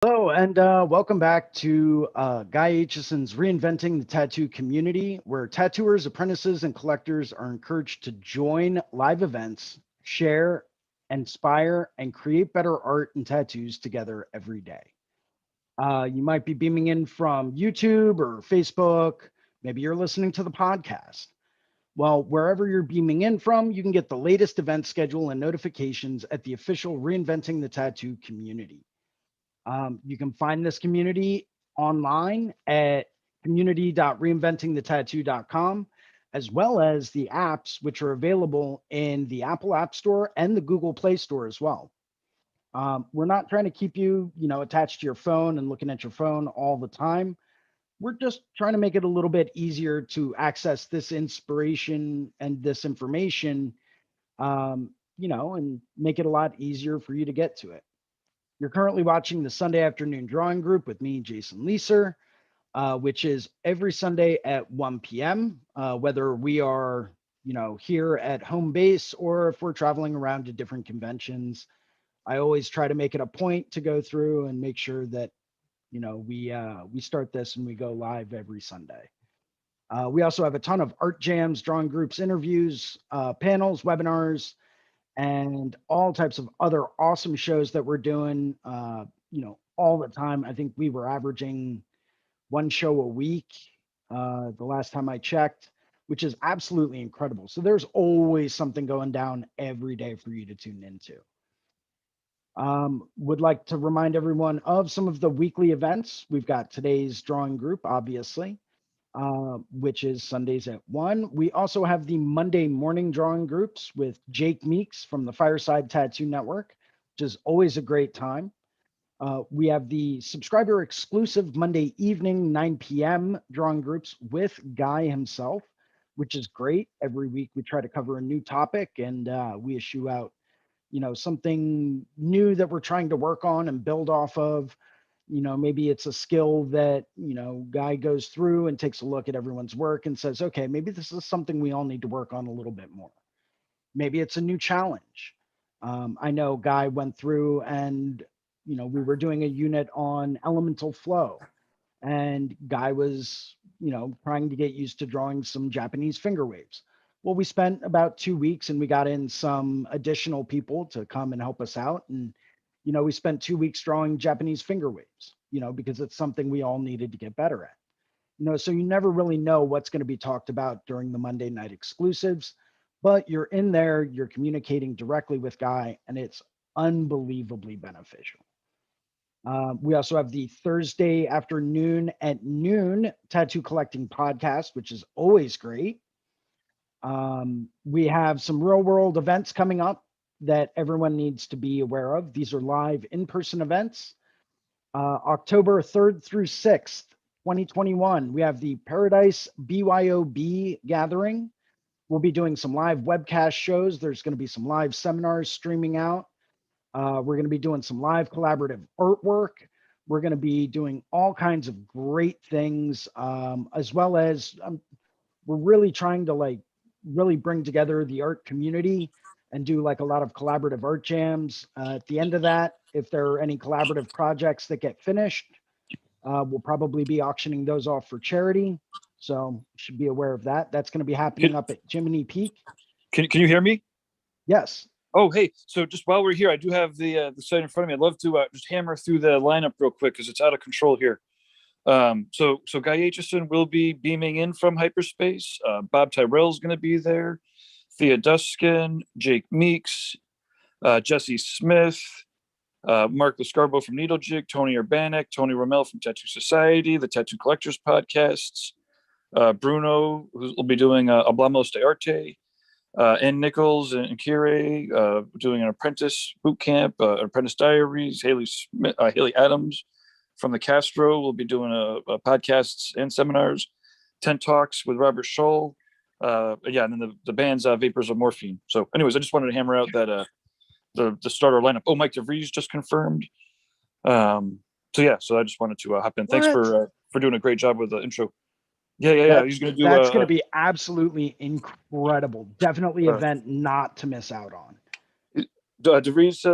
Hello, and welcome back to Guy Aitchison's Reinventing the Tattoo Community, where tattooers, apprentices, and collectors are encouraged to join live events, share, inspire, and create better art and tattoos together every day. You might be beaming in from YouTube or Facebook. Maybe you're listening to the podcast. Well, wherever you're beaming in from, you can get the latest event schedule and notifications at the official Reinventing the Tattoo Community. You can find this community online at community.reinventingthetattoo.com, as well as the apps, which are available in the Apple App Store and the Google Play Store as well. We're not trying to keep you, attached to your phone and looking at your phone all the time. We're just trying to make it a little bit easier to access this inspiration and this information, and make it a lot easier for you to get to it. You're currently watching the Sunday afternoon drawing group with me, Jason Leeser, which is every Sunday at 1 p.m., whether we are, here at home base or if we're traveling around to different conventions. I always try to make it a point to go through and make sure that, we start this and we go live every Sunday. We also have a ton of art jams, drawing groups, interviews, panels, webinars, and all types of other awesome shows that we're doing, all the time. I think we were averaging one show a week the last time I checked, which is absolutely incredible. So there's always something going down every day for you to tune into. Would like to remind everyone of some of the weekly events. We've got today's drawing group, obviously, which is Sundays at 1. We also have the Monday morning drawing groups with Jake Meeks from the Fireside Tattoo Network, which is always a great time. We have the subscriber exclusive Monday evening, 9 p.m. drawing groups with Guy himself, which is great. Every week we try to cover a new topic and we issue out, something new that we're trying to work on and build off of. Maybe it's a skill that, Guy goes through and takes a look at everyone's work and says, okay, maybe this is something we all need to work on a little bit more. Maybe it's a new challenge. I know Guy went through and, we were doing a unit on elemental flow, and Guy was, trying to get used to drawing some Japanese finger waves. Well, we spent about 2 weeks and we got in some additional people to come and help us out. And we spent 2 weeks drawing Japanese finger waves, because it's something we all needed to get better at. So you never really know what's going to be talked about during the Monday night exclusives, but you're in there, you're communicating directly with Guy, and it's unbelievably beneficial. We also have the Thursday afternoon at noon tattoo collecting podcast, which is always great. We have some real world events coming up that everyone needs to be aware of. These are live in-person events. October 3rd through 6th, 2021, we have the Paradise BYOB gathering. We'll be doing some live webcast shows. There's going to be some live seminars streaming out. We're going to be doing some live collaborative artwork. We're going to be doing all kinds of great things, as well as we're really trying to really bring together the art community and do a lot of collaborative art jams. At the end of that, if there are any collaborative projects that get finished, we'll probably be auctioning those off for charity. So you should be aware of that. That's going to be happening up at Jiminy Peak. Can you hear me? Yes. Oh, hey. So just while we're here, I do have the site in front of me. I'd love to just hammer through the lineup real quick because it's out of control here. So Guy Aitchison will be beaming in from hyperspace. Bob Tyrell's going to be there. Thea Duskin, Jake Meeks, Jesse Smith, Mark Lascarbo from Needle Jig, Tony Urbanek, Tony Rommel from Tattoo Society, the Tattoo Collectors Podcasts, Bruno, who will be doing Hablamos de Arte, Ann Nichols and Kire doing an apprentice boot camp, apprentice diaries, Haley Adams from the Castro will be doing podcasts and seminars, 10 talks with Robert Scholl. And then the band's Vapors of Morphine. So anyways, I just wanted to hammer out that the starter lineup. Oh, Mike DeVries just confirmed. So I just wanted to hop in. Thanks for doing a great job with the intro. Yeah. He's going to do. That's going to be absolutely incredible. Definitely event not to miss out on. DeVries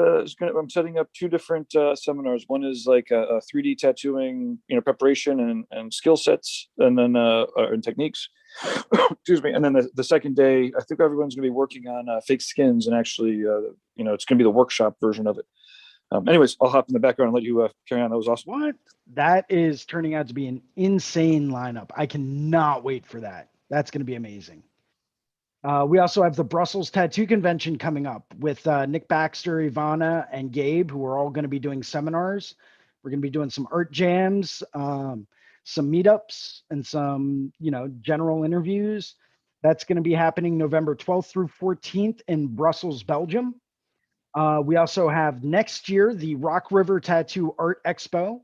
I'm setting up two different seminars. One is like a 3D tattooing, preparation and skill sets, and then and techniques. Excuse me. And then the second day, I think everyone's going to be working on fake skins, and actually, it's going to be the workshop version of it. Anyways, I'll hop in the background and let you carry on. That was awesome. What? That is turning out to be an insane lineup. I cannot wait for that. That's going to be amazing. We also have the Brussels Tattoo Convention coming up with Nick Baxter, Ivana, and Gabe, who are all going to be doing seminars. We're going to be doing some art jams, some meetups, and some, general interviews. That's going to be happening November 12th through 14th in Brussels, Belgium. We also have next year the Rock River Tattoo Art Expo,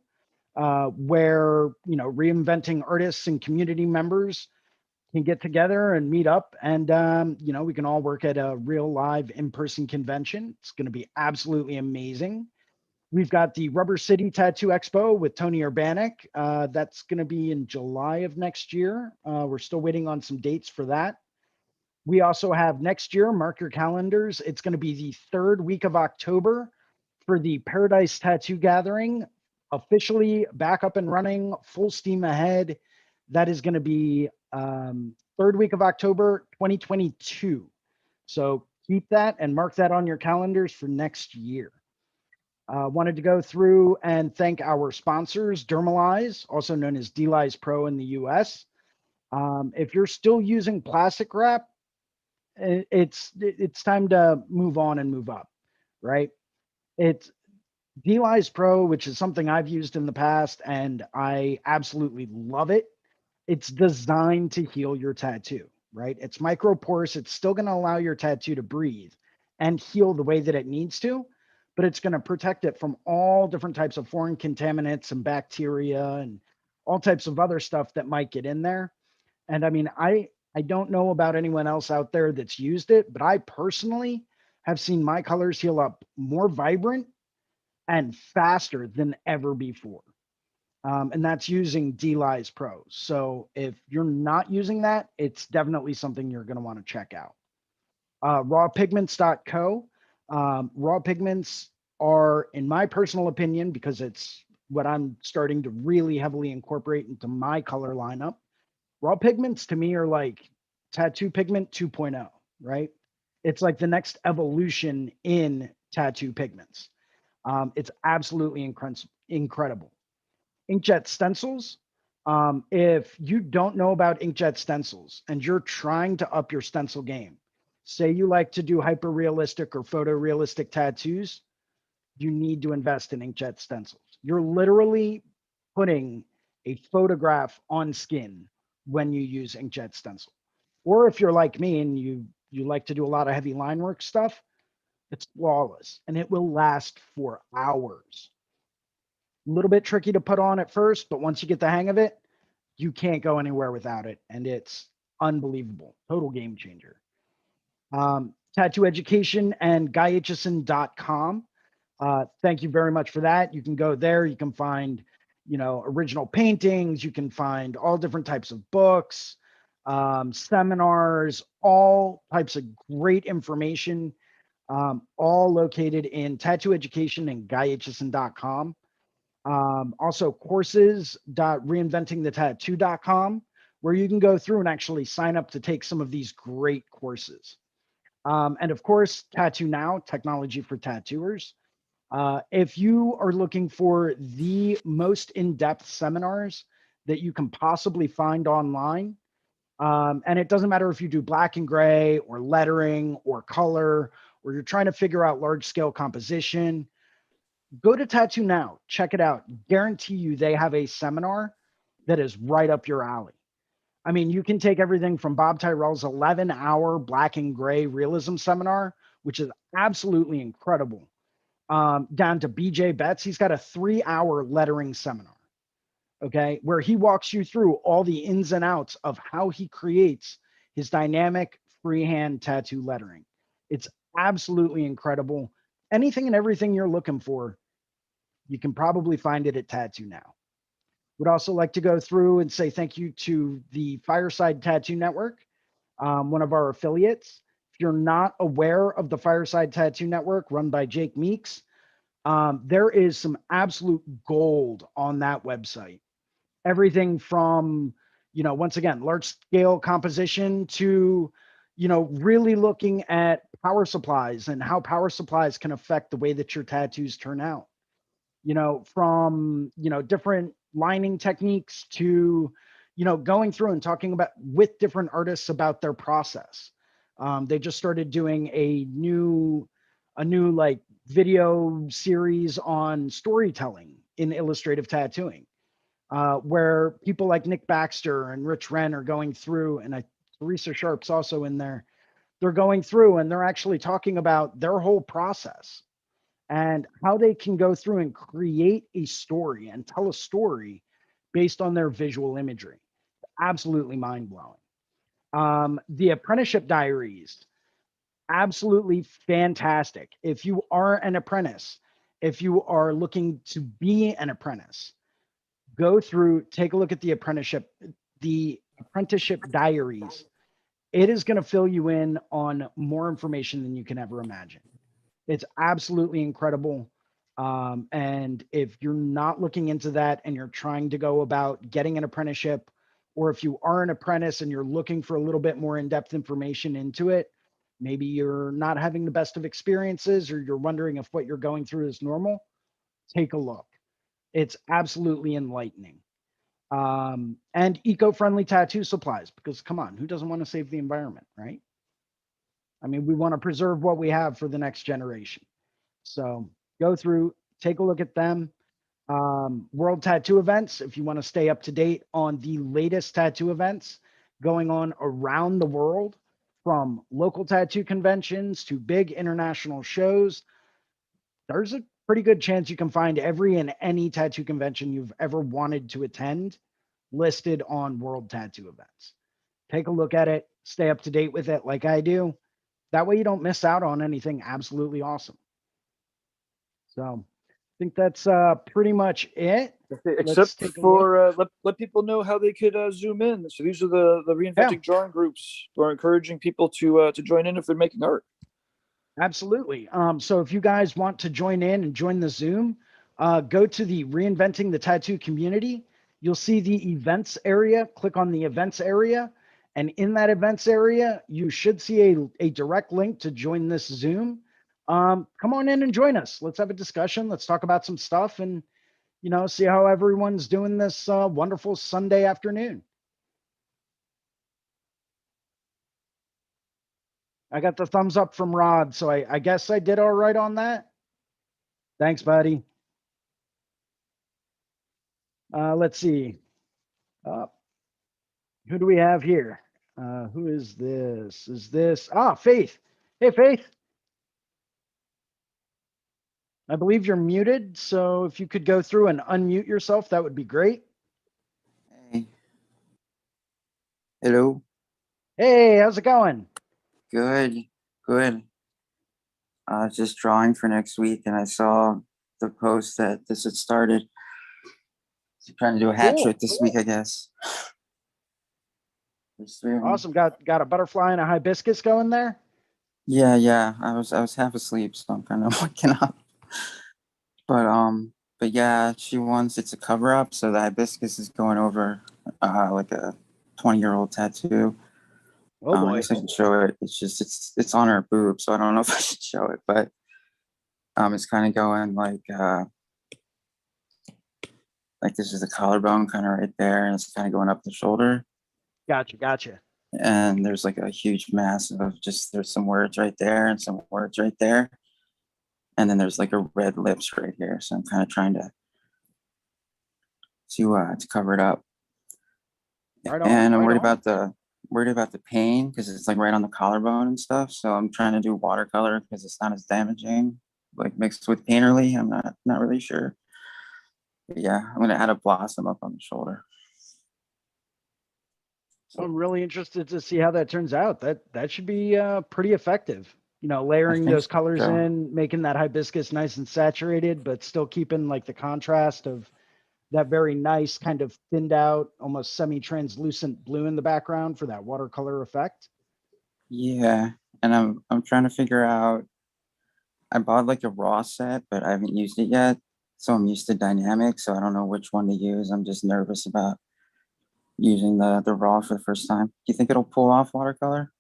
where, reinventing artists and community members can get together and meet up, and we can all work at a real live in-person convention. It's going to be absolutely amazing. We've got the Rubber City Tattoo Expo with Tony Urbanek. That's going to be in July of next year. We're still waiting on some dates for that. We also have next year, mark your calendars, it's going to be the third week of October for the Paradise Tattoo Gathering, officially back up and running, full steam ahead. That is going to be third week of October 2022. So keep that and mark that on your calendars for next year. Wanted to go through and thank our sponsors, Dermalize, also known as DLize Pro in the US. If you're still using plastic wrap, it's time to move on and move up, right? It's DLize Pro, which is something I've used in the past, and I absolutely love it. It's designed to heal your tattoo, right? It's microporous. It's still going to allow your tattoo to breathe and heal the way that it needs to, but it's going to protect it from all different types of foreign contaminants and bacteria and all types of other stuff that might get in there. And I mean, I don't know about anyone else out there that's used it, but I personally have seen my colors heal up more vibrant and faster than ever before. And that's using DLize Pro. So if you're not using that, it's definitely something you're going to want to check out. Rawpigments.co. Raw pigments are, in my personal opinion, because it's what I'm starting to really heavily incorporate into my color lineup, raw pigments to me are like tattoo pigment 2.0, right? It's like the next evolution in tattoo pigments. It's absolutely incredible. Inkjet stencils. If you don't know about inkjet stencils and you're trying to up your stencil game, say you like to do hyper realistic or photorealistic tattoos, you need to invest in inkjet stencils. You're literally putting a photograph on skin when you use inkjet stencil. Or if you're like me and you like to do a lot of heavy line work stuff, it's flawless and it will last for hours. A little bit tricky to put on at first, but once you get the hang of it, you can't go anywhere without it. And it's unbelievable. Total game changer. Tattoo Education and GuyAitchison.com. Thank you very much for that. You can go there. You can find, original paintings. You can find all different types of books, seminars, all types of great information, all located in Tattoo Education and GuyAitchison.com. Also courses.reinventingthetattoo.com, where you can go through and actually sign up to take some of these great courses. And of course, Tattoo Now, technology for tattooers. If you are looking for the most in-depth seminars that you can possibly find online, and it doesn't matter if you do black and gray or lettering or color, or you're trying to figure out large-scale composition, go to Tattoo Now, check it out. Guarantee you they have a seminar that is right up your alley. I mean, you can take everything from Bob Tyrell's 11-hour black and gray realism seminar, which is absolutely incredible, down to BJ Betts. He's got a 3-hour lettering seminar, okay, where he walks you through all the ins and outs of how he creates his dynamic freehand tattoo lettering. It's absolutely incredible. Anything and everything you're looking for, you can probably find it at Tattoo Now. Would also like to go through and say thank you to the Fireside Tattoo Network, one of our affiliates. If you're not aware of the Fireside Tattoo Network run by Jake Meeks, there is some absolute gold on that website. Everything from, once again, large scale composition to, really looking at power supplies and how power supplies can affect the way that your tattoos turn out. From, different lining techniques to, going through and talking about with different artists about their process. They just started doing a new like video series on storytelling in illustrative tattooing, where people like Nick Baxter and Rich Wren are going through, and Teresa Sharp's also in there. They're going through and they're actually talking about their whole process and how they can go through and create a story and tell a story based on their visual imagery. Absolutely mind blowing. The Apprenticeship Diaries, absolutely fantastic. If you are an apprentice, if you are looking to be an apprentice, go through, take a look at the apprenticeship diaries. It is going to fill you in on more information than you can ever imagine. It's absolutely incredible. And if you're not looking into that and you're trying to go about getting an apprenticeship, or if you are an apprentice and you're looking for a little bit more in-depth information into it, maybe you're not having the best of experiences or you're wondering if what you're going through is normal, take a look. It's absolutely enlightening. And eco-friendly tattoo supplies, because come on, who doesn't want to save the environment, right? I mean, we want to preserve what we have for the next generation. So go through, take a look at them. World tattoo events, if you want to stay up to date on the latest tattoo events going on around the world, from local tattoo conventions to big international shows, there's a pretty good chance you can find every and any tattoo convention you've ever wanted to attend listed on World Tattoo Events. Take a look at it, stay up to date with it like I do. That way you don't miss out on anything absolutely awesome. So I think that's pretty much it. Except for let people know how they could zoom in. So these are the Reinventing drawing groups. We're encouraging people to join in if they're making art. Absolutely. So if you guys want to join in and join the Zoom, go to the Reinventing the Tattoo community. You'll see the events area. Click on the events area. And in that events area, you should see a direct link to join this Zoom. Come on in and join us. Let's have a discussion. Let's talk about some stuff and, see how everyone's doing this wonderful Sunday afternoon. I got the thumbs up from Rod, so I guess I did all right on that. Thanks, buddy. Let's see. Who do we have here? Who is this? Is this Faith? Hey, Faith. I believe you're muted, so if you could go through and unmute yourself, that would be great. Hey. Hello. Hey, how's it going? Good. I was just drawing for next week, and I saw the post that this had started. So trying to do a hat trick this week, I guess. Awesome. Got a butterfly and a hibiscus going there? Yeah. I was half asleep, so I'm kind of waking up. But yeah, she wants it's a cover up, so the hibiscus is going over like a 20-year-old tattoo. Oh boy. I guess I can show it. It's just it's on her boob, so I don't know if I should show it, but it's kind of going like this is the collarbone kind of right there, and it's kind of going up the shoulder. Gotcha. And there's like a huge mass of there's some words right there and some words right there. And then there's like a red lips right here. So I'm kind of trying to cover it up. And I'm worried about the pain because it's like right on the collarbone and stuff. So I'm trying to do watercolor because it's not as damaging, like mixed with painterly. I'm not really sure. But yeah, I'm gonna add a blossom up on the shoulder. So I'm really interested to see how that turns out. That should be pretty effective. Layering those colors in, making that hibiscus nice and saturated, but still keeping like the contrast of that very nice kind of thinned out, almost semi-translucent blue in the background for that watercolor effect. Yeah. and I'm trying to figure out. I bought like a raw set, but I haven't used it yet. So I'm used to dynamic, so I don't know which one to use. I'm just nervous about using the raw for the first time. Do you think it'll pull off watercolor?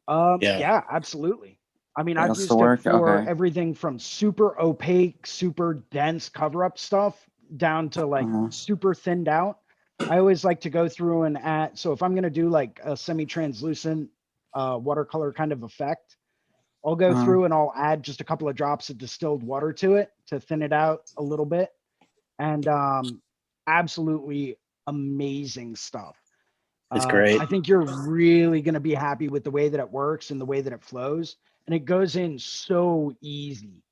Yeah, absolutely. I mean, I've It'll still used it work? for Okay. everything from super opaque, super dense cover up stuff down to like super thinned out. I always like to go through and add. So if I'm going to do like a semi-translucent watercolor kind of effect, I'll go through and I'll add just a couple of drops of distilled water to it to thin it out a little bit. And absolutely amazing stuff. It's great. I think you're really going to be happy with the way that it works and the way that it flows. And it goes in so easy.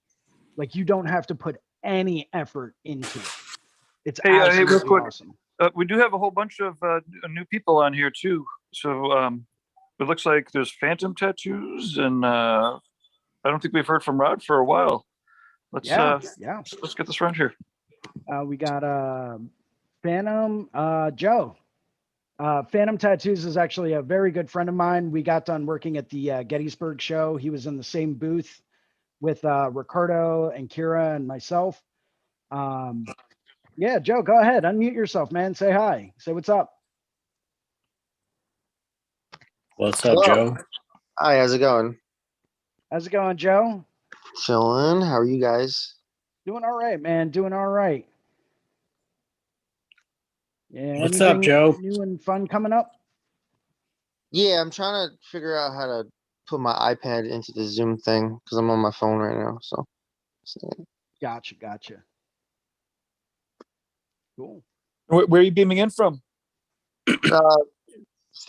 Like you don't have to put any effort into it. It's Hey, absolutely real quick, awesome. we do have a whole bunch of new people on here too. So it looks like there's Phantom Tattoos, and I don't think we've heard from Rod for a while. Let's get this round here. We got Phantom Joe. Phantom Tattoos is actually a very good friend of mine. We got done working at the Gettysburg show. He was in the same booth with Ricardo and Kira and myself. Yeah, Joe, go ahead. Unmute yourself, man. Say hi. Say what's up. What's up, Joe? Hi, how's it going? How's it going, Joe? Chilling. How are you guys? Doing all right, man. Doing all right. Yeah. What's up, Joe? New and fun coming up? Yeah, I'm trying to figure out how to put my iPad into the Zoom thing because I'm on my phone right now. So. Gotcha. Cool. Where are you beaming in from?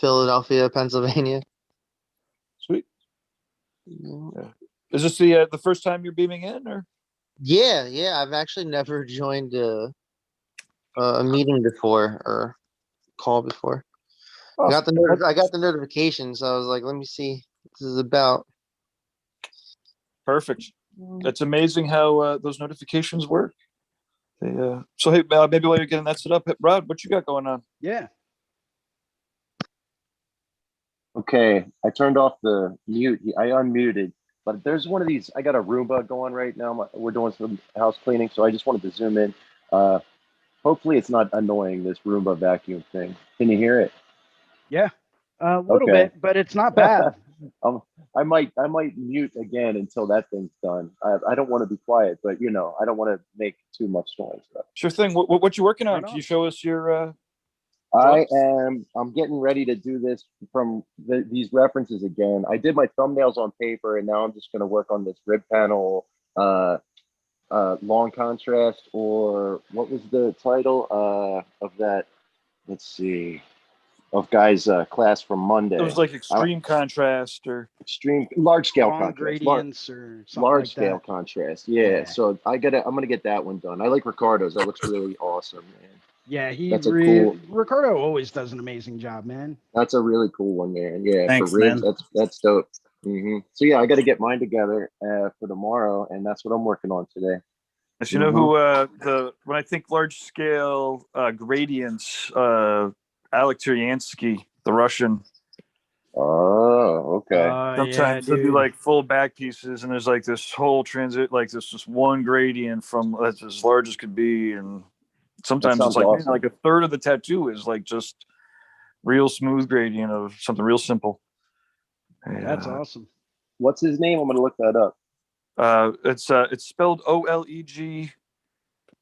Philadelphia, Pennsylvania. Sweet. Yeah. Is this the first time you're beaming in, or? Yeah. I've actually never joined a meeting before or call before. Oh, I got the notification, so I was like, let me see what this is about. Perfect. It's amazing how those notifications work. So hey, maybe while you're getting that set up, Rod, what you got going on? Yeah. Okay, I turned off the mute. I unmuted, but there's one of these. I got a Roomba going right now. We're doing some house cleaning, so I just wanted to zoom in. Hopefully, it's not annoying, this Roomba vacuum thing. Can you hear it? Yeah, a little bit, but it's not bad. I might mute again until that thing's done. I don't want to be quiet, but I don't want to make too much noise. Sure thing. What you working on? Can you show us your? I'm getting ready to do this from these references again. I did my thumbnails on paper, and now I'm just going to work on this rib panel, long contrast, or what was the title of that? Let's see, of Guy's class from Monday. It was like extreme contrast or extreme large scale contrast, gradients or something large like scale that. contrast. Yeah. So I'm gonna get that one done. I like Ricardo's. That looks really awesome, man. Yeah, Ricardo always does an amazing job, man. That's a really cool one, man. Yeah, Thanks, for ribs, man. that's dope. So yeah, I got to get mine together for tomorrow, and that's what I'm working on today. As you know who when I think large scale gradients, Alec Turyansky, the Russian. Oh, okay. Sometimes they'll do like full back pieces, and there's like this whole transit, like this just one gradient from that's as large as could be, and sometimes it's like awesome. Like a third of the tattoo is like just real smooth gradient of something real simple. That's awesome. What's his name? I'm gonna look that up. It's spelled Oleg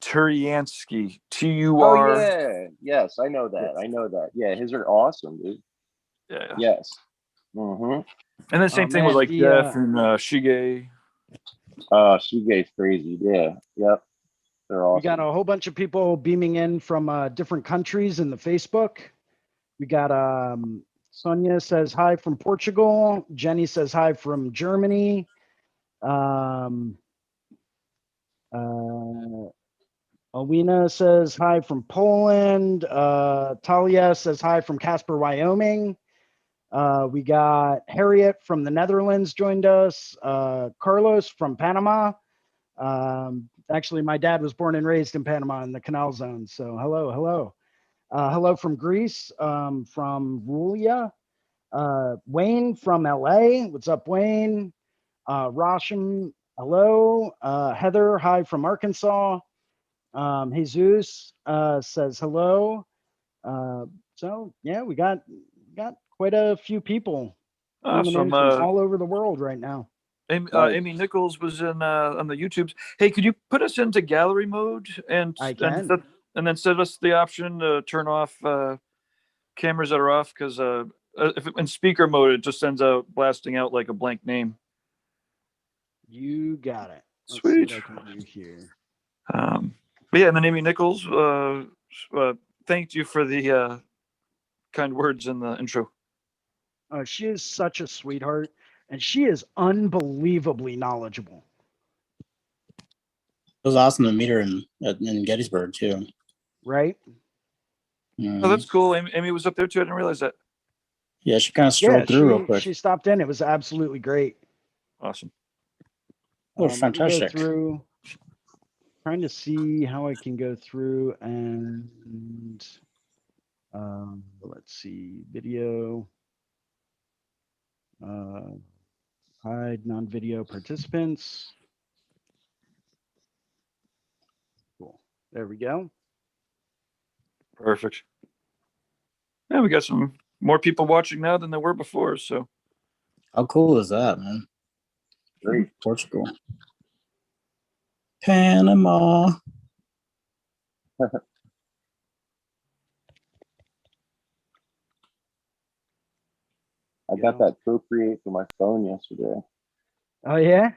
Turyansky. TUR. Oh yeah, yes, I know that. Yeah, his are awesome, dude. Yeah. Yes. Mm-hmm. And then same thing with like Jeff and Shige. Shige's crazy. Yeah. Yep. They're awesome. We got a whole bunch of people beaming in from different countries in the Facebook. We got Sonia says hi from Portugal. Jenny says hi from Germany. Alwina says hi from Poland. Talia says hi from Casper, Wyoming. We got Harriet from the Netherlands joined us. Carlos from Panama. Actually, my dad was born and raised in Panama in the Canal Zone. So hello. Hello from Greece, from Rulia. Wayne from LA. What's up, Wayne? Rasham, hello. Heather, hi from Arkansas. Jesus says hello. So yeah, we got quite a few people coming in Awesome. from all over the world right now. Amy Nichols was in on the YouTubes. Hey, could you put us into gallery mode and I can. and then set us the option to turn off cameras that are off? Because if in speaker mode, it just sends out blasting out like a blank name. You got it. Let's Sweet. see what I can do here. But yeah, and then Amy Nichols thanked you for the kind words in the intro. She is such a sweetheart, and she is unbelievably knowledgeable. It was awesome to meet her in Gettysburg too. Right? Oh, that's cool. Amy was up there too. I didn't realize that. Yeah, she kind of strolled through real quick. She stopped in. It was absolutely great. Awesome. Oh, fantastic. Go through, trying to see how I can go through and let's see, video. Hide non-video participants. Cool. There we go. Perfect. Yeah, we got some more people watching now than there were before. So how cool is that, man? Great. Portugal. Panama. I got that Procreate for my phone yesterday. Oh yeah?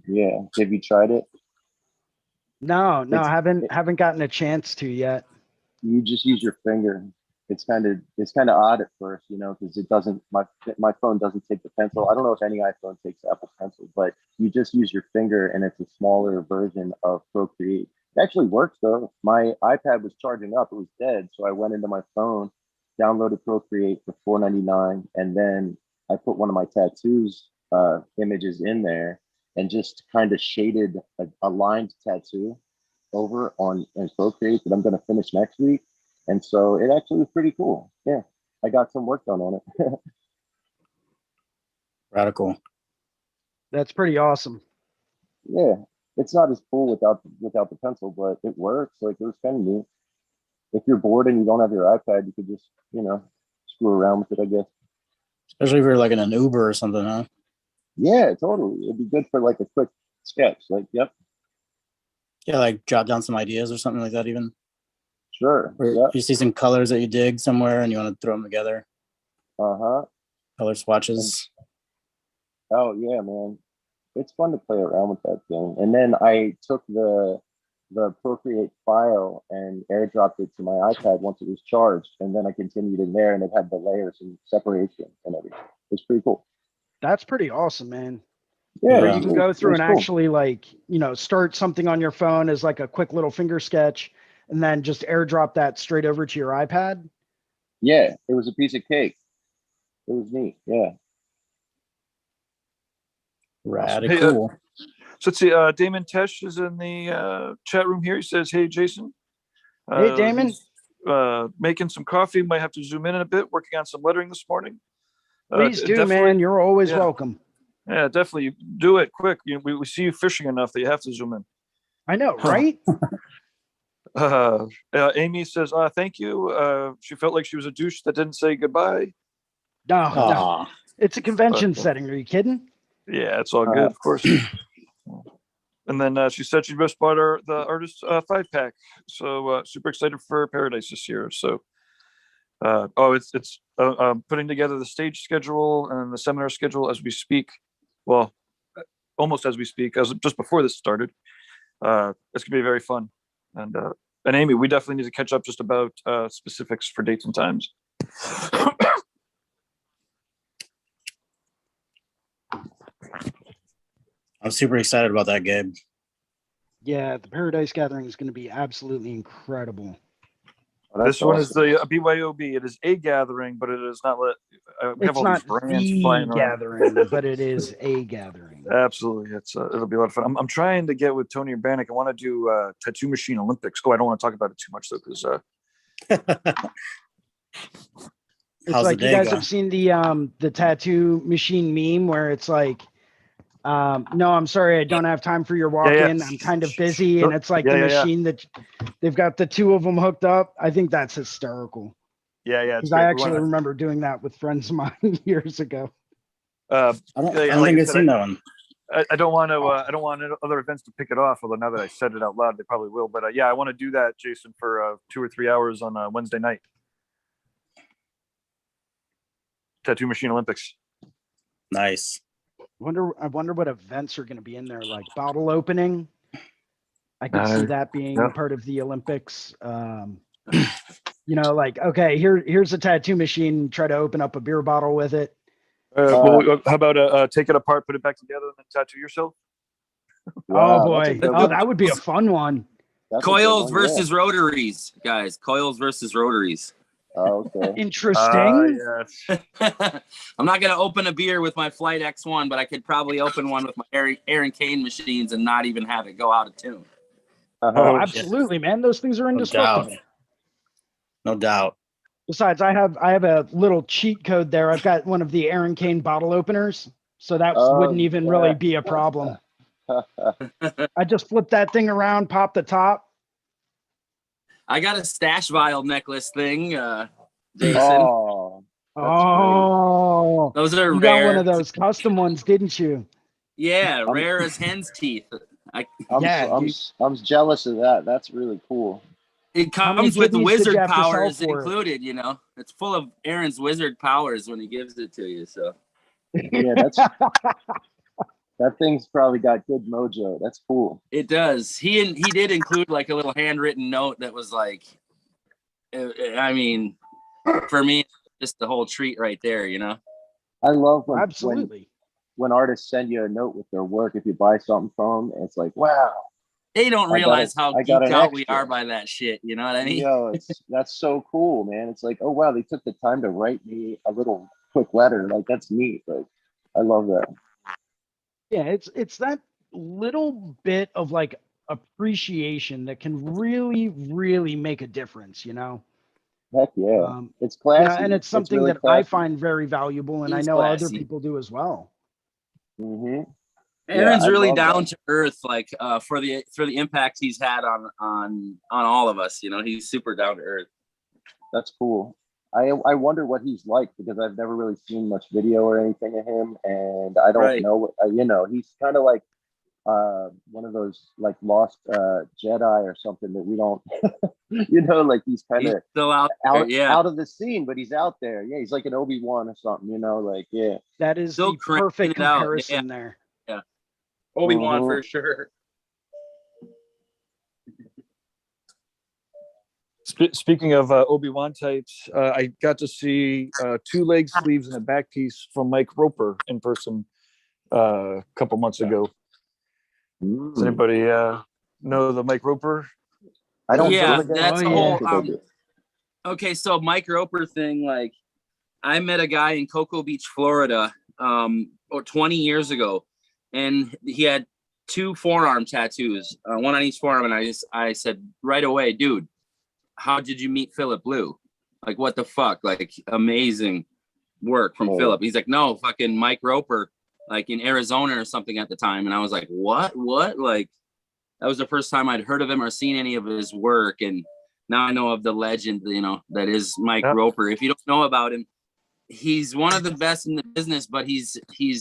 Yeah. Have you tried it? No, I haven't gotten a chance to yet. You just use your finger. It's kind of odd at first, because it doesn't. My phone doesn't take the pencil. I don't know if any iPhone takes Apple Pencil, but you just use your finger, and it's a smaller version of Procreate. It actually works though. My iPad was charging up; it was dead, so I went into my phone, downloaded Procreate for $4.99, and then I put one of my tattoos images in there, and just kind of shaded a lined tattoo over on in Procreate that I'm going to finish next week. And so it actually was pretty cool. Yeah, I got some work done on it. Radical. That's pretty awesome. Yeah, it's not as cool without the pencil, but it works. Like, it was kind of neat. If you're bored and you don't have your iPad, you could just screw around with it, I guess. Especially if you're like in an Uber or something, huh? Yeah, totally. It'd be good for like a quick sketch. Like, yep. Yeah, like jot down some ideas or something like that even. Sure. Or Yep. you see some colors that you dig somewhere and you want to throw them together. Uh-huh. Color swatches. Oh yeah, man. It's fun to play around with that thing. And then I took the Procreate file and airdropped it to my iPad once it was charged, and then I continued in there, and it had the layers and separation and everything. It's pretty cool. That's pretty awesome, man. Yeah, Where you can go through and cool. actually start something on your phone as like a quick little finger sketch, and then just airdrop that straight over to your iPad. Yeah, it was a piece of cake. It was neat. Yeah. Radical. Hey, so let's see. Damon Tesh is in the chat room here. He says, "Hey, Jason." Hey, Damon. Making some coffee. Might have to zoom in a bit. Working on some lettering this morning. Please do, man. You're always welcome. Yeah, definitely do it quick. We see you fishing enough that you have to zoom in. I know, right? Amy says, "Thank you." She felt like she was a douche that didn't say goodbye. No. It's a convention setting. Are you kidding? Yeah, it's all good, of course. And then she said she just bought the artist 5-pack, so super excited for Paradise this year. So, it's putting together the stage schedule and the seminar schedule as we speak. Well, almost as we speak, as just before this started. It's gonna be very fun, and Amy, we definitely need to catch up just about specifics for dates and times. I'm super excited about that, Gabe. Yeah, the Paradise Gathering is going to be absolutely incredible. Oh, this one is the BYOB. It is a gathering, but it is not. It's not the gathering, but it is a gathering. Absolutely, it'll be a lot of fun. I'm trying to get with Tony Urbanik. I want to do Tattoo Machine Olympics. Oh, I don't want to talk about it too much though, because It's How's the like you day guys going? have seen the tattoo machine meme where it's like, no, I'm sorry, I don't have time for your walk-in. I'm kind of busy, and it's like the machine that they've got the two of them hooked up. I think that's hysterical. Yeah, it's Because I great. actually remember doing that with friends of mine years ago. I don't like think I I've said, seen that one. I don't want to. I don't want other events to pick it off. Although now that I said it out loud, they probably will. But yeah, I want to do that, Jason, for 2 or 3 hours on Wednesday night. Tattoo Machine Olympics. Nice. I wonder what events are going to be in there, like bottle opening. I could see that being part of the Olympics. You know, like, okay, here's a tattoo machine. Try to open up a beer bottle with it. Well, how about take it apart, put it back together, and then tattoo yourself? Oh Wow, boy, that would be a fun one. Coils versus rotaries, guys. Coils versus rotaries. Oh, okay. Interesting. Yes. I'm not gonna open a beer with my Flight X1, but I could probably open one with my Aaron Kane machines and not even have it go out of tune. Oh, absolutely, man. Those things are indestructible. No doubt. Besides, I have a little cheat code there. I've got one of the Aaron Kane bottle openers, so that wouldn't even really be a problem. I just flip that thing around, pop the top. I got a stash vial necklace thing, Jason. Oh, those are you rare. got one of those custom ones, didn't you? Yeah, rare as hen's teeth. I'm jealous of that. That's really cool. It comes with wizard powers included, you know. It's full of Aaron's wizard powers when he gives it to you. So yeah, that thing's probably got good mojo. That's cool. It does. He did include like a little handwritten note that was like, I mean, for me, just the whole treat right there, you know. I love when artists send you a note with their work. If you buy something from them, it's like, wow. They don't realize how geeked out we are by that shit. You know what I mean? Yo, that's so cool, man. It's like, oh wow, they took the time to write me a little quick letter. Like, that's neat. Like, I love that. Yeah, it's that little bit of like appreciation that can really, really make a difference, you know? Heck yeah. It's classy. Yeah, and it's something really that classy. I find very valuable, and I know other people do as well. Mm-hmm. Aaron's really down to earth, like for the impact he's had on all of us. You know, he's super down to earth. That's cool. I wonder what he's like, because I've never really seen much video or anything of him, and I don't know what you know. He's kind of like one of those like lost Jedi or something that we don't you know, like he's kind of still out of the scene, but he's out there. Yeah, he's like an Obi-Wan or something, you know, like that is still the perfect comparison there. Yeah, Obi-Wan for sure. Speaking of Obi-Wan types, I got to see 2 leg sleeves and a back piece from Mike Roper in person a couple months ago. Does anybody know the Mike Roper? I don't. Yeah, that's a whole. Okay, so Mike Roper thing, like, I met a guy in Cocoa Beach, Florida, 20 years ago, and he had 2 forearm tattoos, one on each forearm, and I said right away, dude, how did you meet Philip Blue? Like, what the fuck? Like, amazing work from Philip. He's like, no, fucking Mike Roper, like in Arizona or something at the time. And I was like, what? Like, that was the first time I'd heard of him or seen any of his work. And now I know of the legend, you know, that is Mike Roper. If you don't know about him, he's one of the best in the business, but he's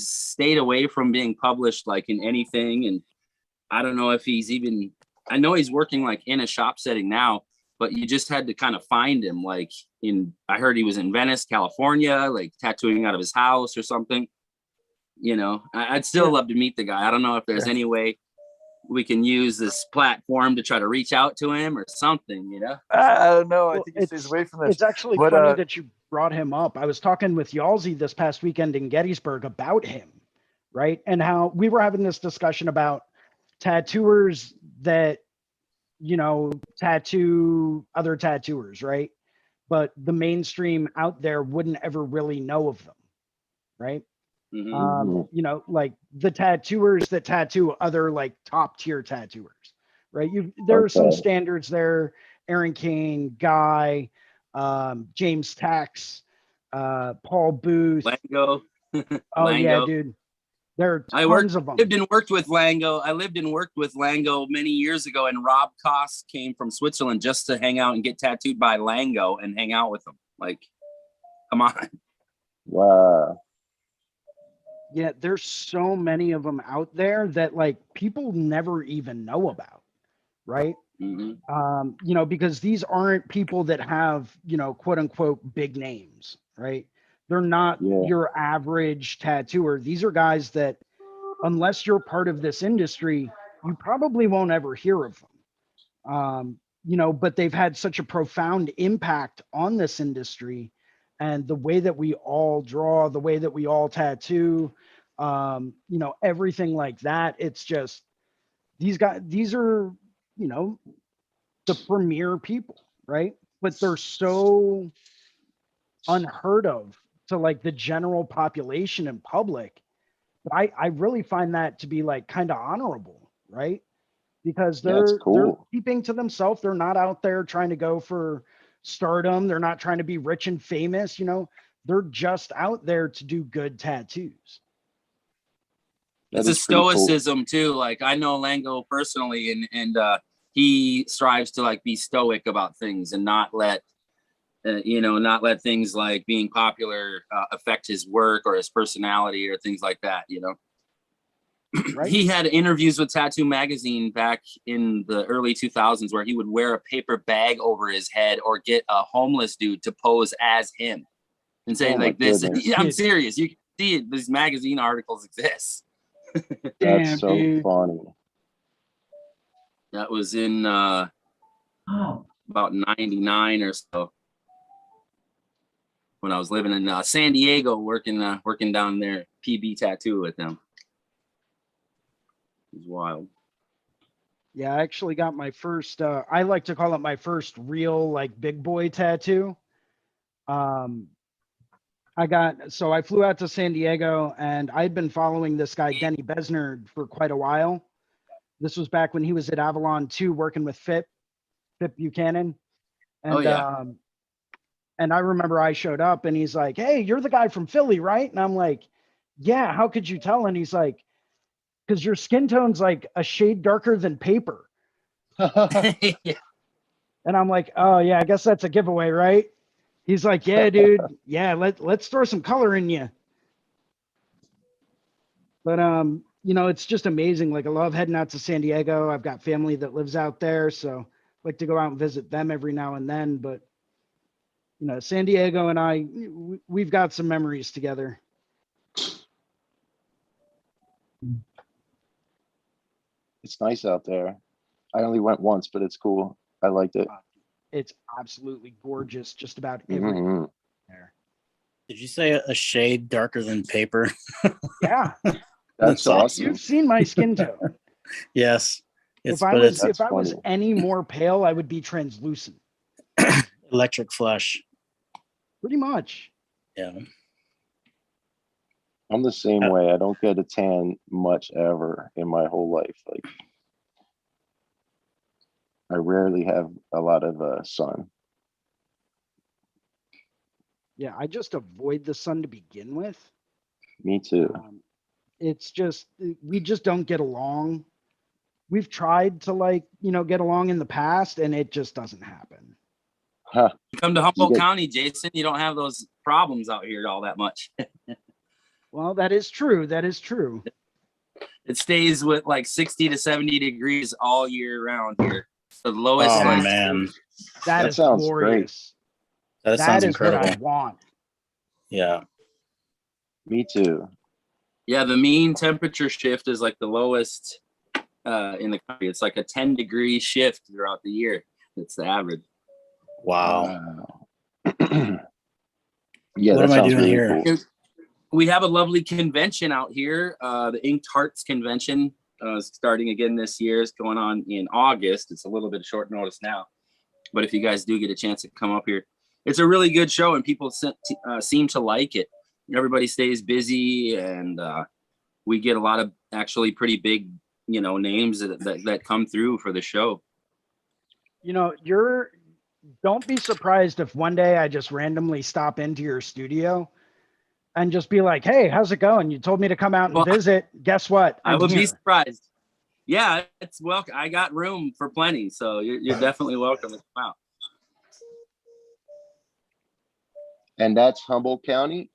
stayed away from being published like in anything. And I don't know if he's even, I know he's working like in a shop setting now, but you just had to kind of find him. Like I heard he was in Venice, California, like tattooing out of his house or something. You know, I'd still love to meet the guy. I don't know if there's any way we can use this platform to try to reach out to him or something, you know? I don't know. I think he stays away from this. It's actually funny that you brought him up. I was talking with Yalzi this past weekend in Gettysburg about him, right? And how we were having this discussion about tattooers that, you know, tattoo other tattooers, right? But the mainstream out there wouldn't ever really know of them, right? You know, like the tattooers that tattoo other like top tier tattooers, right? There are some standards there. Aaron Kane, Guy, James Tax, Paul Booth. Lango. Oh yeah, Lango. dude. There are I tons of them. lived and worked with Lango. I lived and worked with Lango many years ago, and Rob Koss came from Switzerland just to hang out and get tattooed by Lango and hang out with him. Like, come on. Wow. Yeah, there's so many of them out there that like people never even know about, right? Mm-hmm. You know, because these aren't people that have, you know, quote unquote big names, right? They're not Yeah. your average tattooer. These are guys that, unless you're part of this industry, you probably won't ever hear of them. You know, but they've had such a profound impact on this industry and the way that we all draw, the way that we all tattoo, you know, everything like that. It's just these guys, these are, you know, the premier people, right? But they're so unheard of to like the general population and public. But I really find that to be like kind of honorable, right? Because Yeah, it's they're cool. keeping to themselves. They're not out there trying to go for stardom. They're not trying to be rich and famous, you know. They're just out there to do good tattoos. It's a stoicism too. Like I know Lango personally, and he strives to like be stoic about things and not let not let things like being popular affect his work or his personality or things like that. You know, Right? He had interviews with Tattoo Magazine back in the early 2000s where he would wear a paper bag over his head or get a homeless dude to pose as him and say like this. I'm serious. You can see it. These magazine articles exist. That's so funny. That was in about 99 or so when I was living in San Diego working down there PB Tattoo with them. It was wild. Yeah, I actually got my first I like to call it my first real like big boy tattoo. I flew out to San Diego and I'd been following this guy Denny Besnard for quite a while. This was back when he was at Avalon 2 working with Phip Buchanan. And and I remember I showed up and he's like, "Hey, you're the guy from Philly, right?" And I'm like, "Yeah, how could you tell?" And he's like, "Because your skin tone's like a shade darker than paper." Yeah. And I'm like, "Oh yeah, I guess that's a giveaway, right?" He's like, "Yeah, dude. Yeah, let's throw some color in you." But you know, it's just amazing. Like I love heading out to San Diego. I've got family that lives out there, so I like to go out and visit them every now and then. But you know, San Diego and I, we've got some memories together. It's nice out there. I only went once, but it's cool. I liked it. It's absolutely gorgeous, just about everywhere there. Did you say a shade darker than paper? Yeah. That's awesome. You've seen my skin tone. Yes. If I was any more pale, I would be translucent. Electric flush. Pretty much. Yeah. I'm the same way. I don't get a tan much ever in my whole life. Like I rarely have a lot of sun. Yeah, I just avoid the sun to begin with. Me too. It's just we just don't get along. We've tried to like, you know, get along in the past and it just doesn't happen. Huh. You come to Humboldt County, Jason, you don't have those problems out here all that much. Well, that is true. That is true. It stays with like 60 to 70 degrees all year round here. The lowest. Oh like, man, that sounds glorious. That sounds incredible. What I want. Yeah. Me too. Yeah, the mean temperature shift is like the lowest in the country. It's like a 10-degree shift throughout the year. It's the average. Wow. Yeah, what that am I sounds doing really here? cool. We have a lovely convention out here. The Inked Hearts convention starting again this year. It's going on in August. It's a little bit short notice now, but if you guys do get a chance to come up here, it's a really good show and people seem to like it. Everybody stays busy and we get a lot of actually pretty big, you know, names that come through for the show. You know, don't be surprised if one day I just randomly stop into your studio and just be like, hey, how's it going? You told me to come out and Well, visit. Guess what? I I'm would be here. surprised. Yeah, it's welcome. I got room for plenty, so you're definitely welcome to come out. And that's Humboldt County?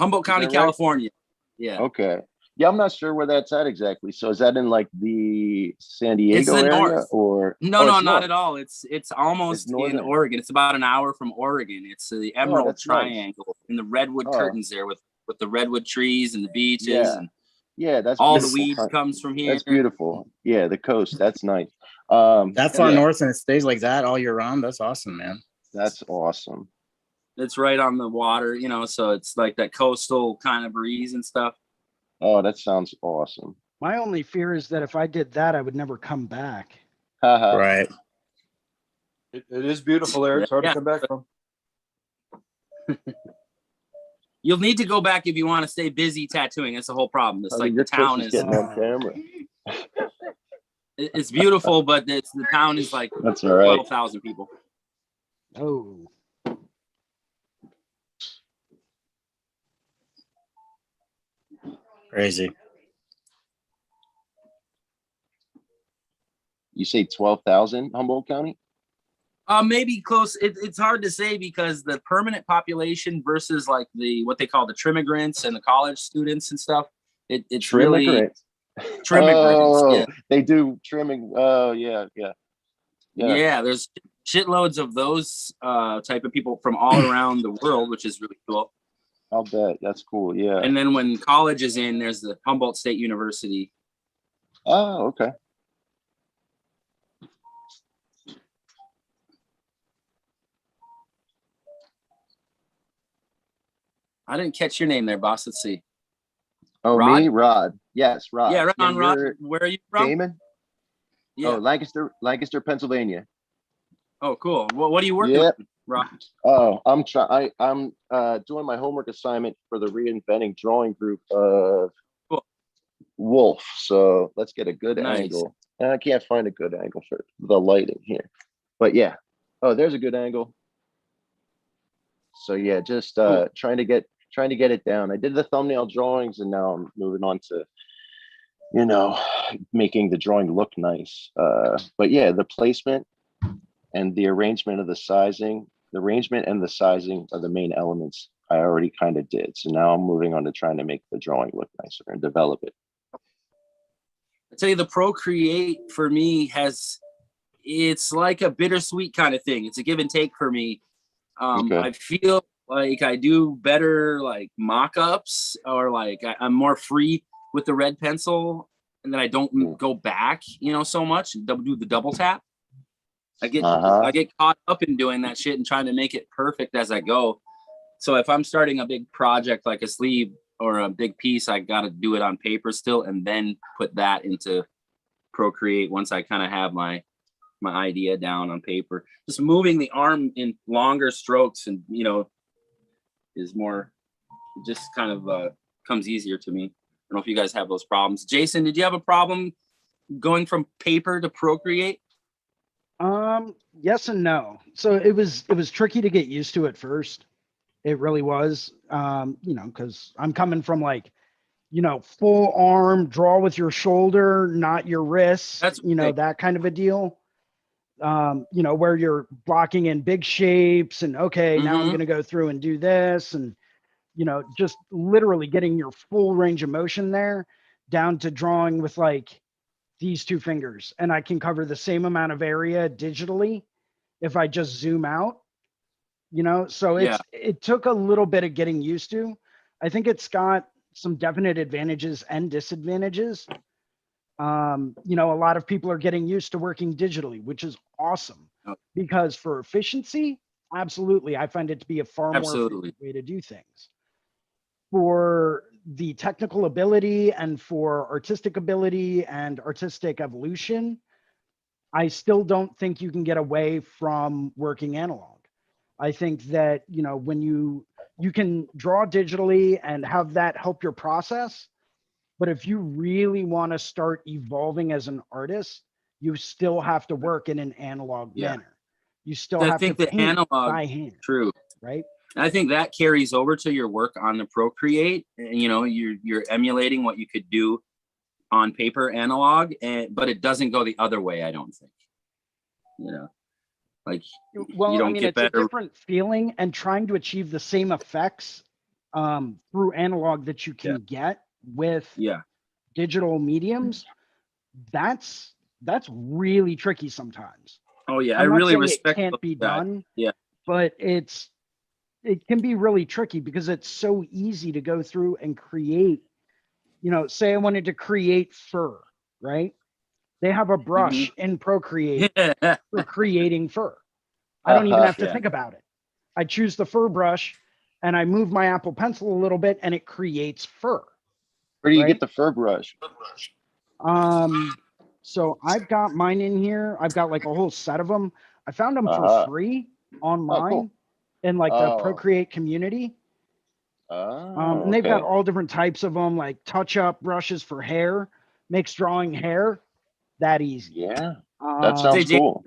Humboldt County, right? California. Yeah. Okay. Yeah, I'm not sure where that's at exactly. So is that in like the San It's Diego the area north. or? No, Oh, no, it's not north. at all. It's almost in northern. Oregon. It's about an hour from Oregon. It's the Emerald that's nice. Triangle in the redwood Oh. curtains there with the redwood trees and the beaches Yeah. and Yeah, that's all the beautiful. weed comes from here. That's beautiful. Yeah, the coast. That's nice. That far Yeah. north and it stays like that all year round. That's awesome, man. That's awesome. It's right on the water, you know, so it's like that coastal kind of breeze and stuff. Oh, that sounds awesome. My only fear is that if I did that, I would never come back. Haha. Right. It is beautiful there. It's hard Yeah. to come back from. You'll need to go back if you want to stay busy tattooing. That's the whole problem. It's I like mean, the your town Twitch is getting on camera. it's beautiful, but the town is like That's all right. 12,000 people. Oh, Crazy. You say 12,000 Humboldt County? Maybe close. It's hard to say because the permanent population versus like what they call the trimmigrants and the college students and stuff. It's really Trimmigrants. trimmigrants. Oh, Yeah. they do trimming. Oh, yeah. Yeah, there's shitloads of those type of people from all around the world, which is really cool. I'll bet. That's cool. Yeah. And then when college is in, there's the Humboldt State University. Oh, okay. I didn't catch your name there, boss. Let's see. Oh, Rod? me? Rod. Yes, Rod. Yeah, right on, Rod. you're Where are you from? Damon? Yeah. Oh, Lancaster, Pennsylvania. Oh, cool. What are you working Yep. on, Rod? Oh, I'm doing my homework assignment for the Reinventing drawing group of Cool. Wolf. So let's get a good Nice. angle. And I can't find a good angle for the lighting here. But yeah. Oh, there's a good angle. So yeah, just Cool. trying to get it down. I did the thumbnail drawings and now I'm moving on to, making the drawing look nice. But yeah, the placement and the arrangement of the sizing, the arrangement and the sizing are the main elements I already kind of did. So now I'm moving on to trying to make the drawing look nicer and develop it. I tell you, the Procreate for me it's like a bittersweet kind of thing. It's a give and take for me. Okay. I feel like I do better like mock-ups or like I'm more free with the red pencil and then I don't go back, so much and do the double tap. I get caught up in doing that shit and trying to make it perfect as I go. So if I'm starting a big project like a sleeve or a big piece, I got to do it on paper still and then put that into Procreate once I kind of have my idea down on paper. Just moving the arm in longer strokes and is more just kind of comes easier to me. I don't know if you guys have those problems. Jason, did you have a problem going from paper to Procreate? Yes and no. So it was tricky to get used to at first. It really was. Because I'm coming from like, full arm, draw with your shoulder, not your wrist. That's that kind of a deal. Where you're blocking in big shapes and okay, now I'm going to go through and do this and, just literally getting your full range of motion there down to drawing with like these two fingers. And I can cover the same amount of area digitally if I just zoom out, so it took a little bit of getting used to. I think it's got some definite advantages and disadvantages. A lot of people are getting used to working digitally, which is awesome because for efficiency, absolutely. I find it to be a far more efficient way to do things. For the technical ability and for artistic ability and artistic evolution, I still don't think you can get away from working analog. I think that, when you can draw digitally and have that help your process, but if you really want to start evolving as an artist, you still have to work in an analog manner You still I have to think the paint analog, by hand, true. right? I think that carries over to your work on the Procreate. And, you know, you're emulating what you could do on paper analog, but it doesn't go the other way, I don't think. You know, like Well, you don't I mean, get it's a better. different feeling, and trying to achieve the same effects through analog that you can get with Yeah. digital mediums. That's really tricky sometimes. Oh yeah, I I'm not really saying it respect can't be that. done, Yeah. but it can be really tricky because it's so easy to go through and create. You know, say I wanted to create fur, right? They have a brush in Procreate for creating fur. I don't even have to think about it. I choose the fur brush and I move my Apple Pencil a little bit and it creates fur. Where do you right? get the fur brush? So I've got mine in here. I've got like a whole set of them. I found them for free online cool. in like the Oh. Procreate community. Oh, And they've got okay. all different types of them, like touch-up brushes for hair, makes drawing hair that easy. Yeah, that sounds Say, cool.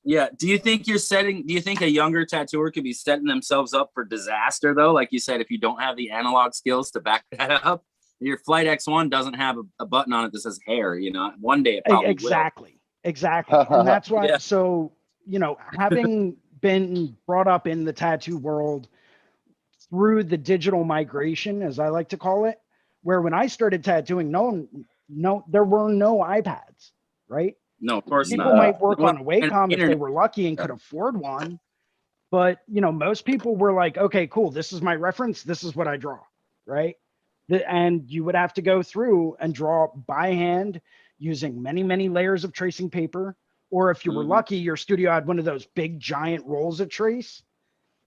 Yeah. Do you think a younger tattooer could be setting themselves up for disaster though? Like you said, if you don't have the analog skills to back that up, your Flight X1 doesn't have a button on it that says hair, you know, one day it probably Exactly. And that's why, Yeah. so, you know, having been brought up in the tattoo world through the digital migration, as I like to call it, where when I started tattooing, there were no iPads, right? No, of course People not. might work Well, on a Wacom if they were lucky and could afford one. But, you know, most people were like, okay, cool. This is my reference. This is what I draw, right? And you would have to go through and draw by hand using many, many layers of tracing paper. Or if you were lucky, your studio had one of those big giant rolls of trace.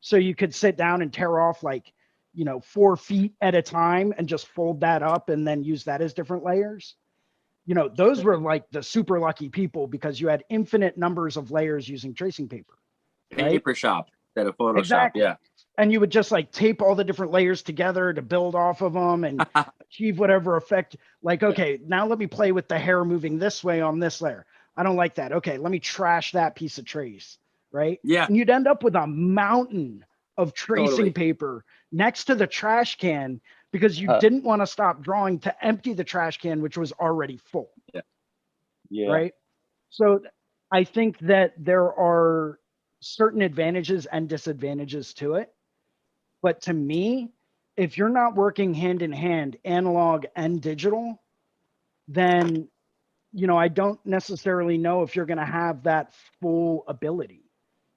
So you could sit down and tear off like, you know, 4 feet at a time and just fold that up and then use that as different layers. You know, those were like the super lucky people because you had infinite numbers of layers using tracing paper. Right? Paper shop instead of Photoshop. Exactly. Yeah. And you would just like tape all the different layers together to build off of them and achieve whatever effect. Like, okay, now let me play with the hair moving this way on this layer. I don't like that. Okay, let me trash that piece of trace. Right? Yeah. And you'd end up with a mountain of tracing Totally. paper next to the trash can because you didn't want to stop drawing to empty the trash can, which was already full. Yeah. Right. So I think that there are certain advantages and disadvantages to it. But to me, if you're not working hand in hand, analog and digital, then, you know, I don't necessarily know if you're going to have that full ability.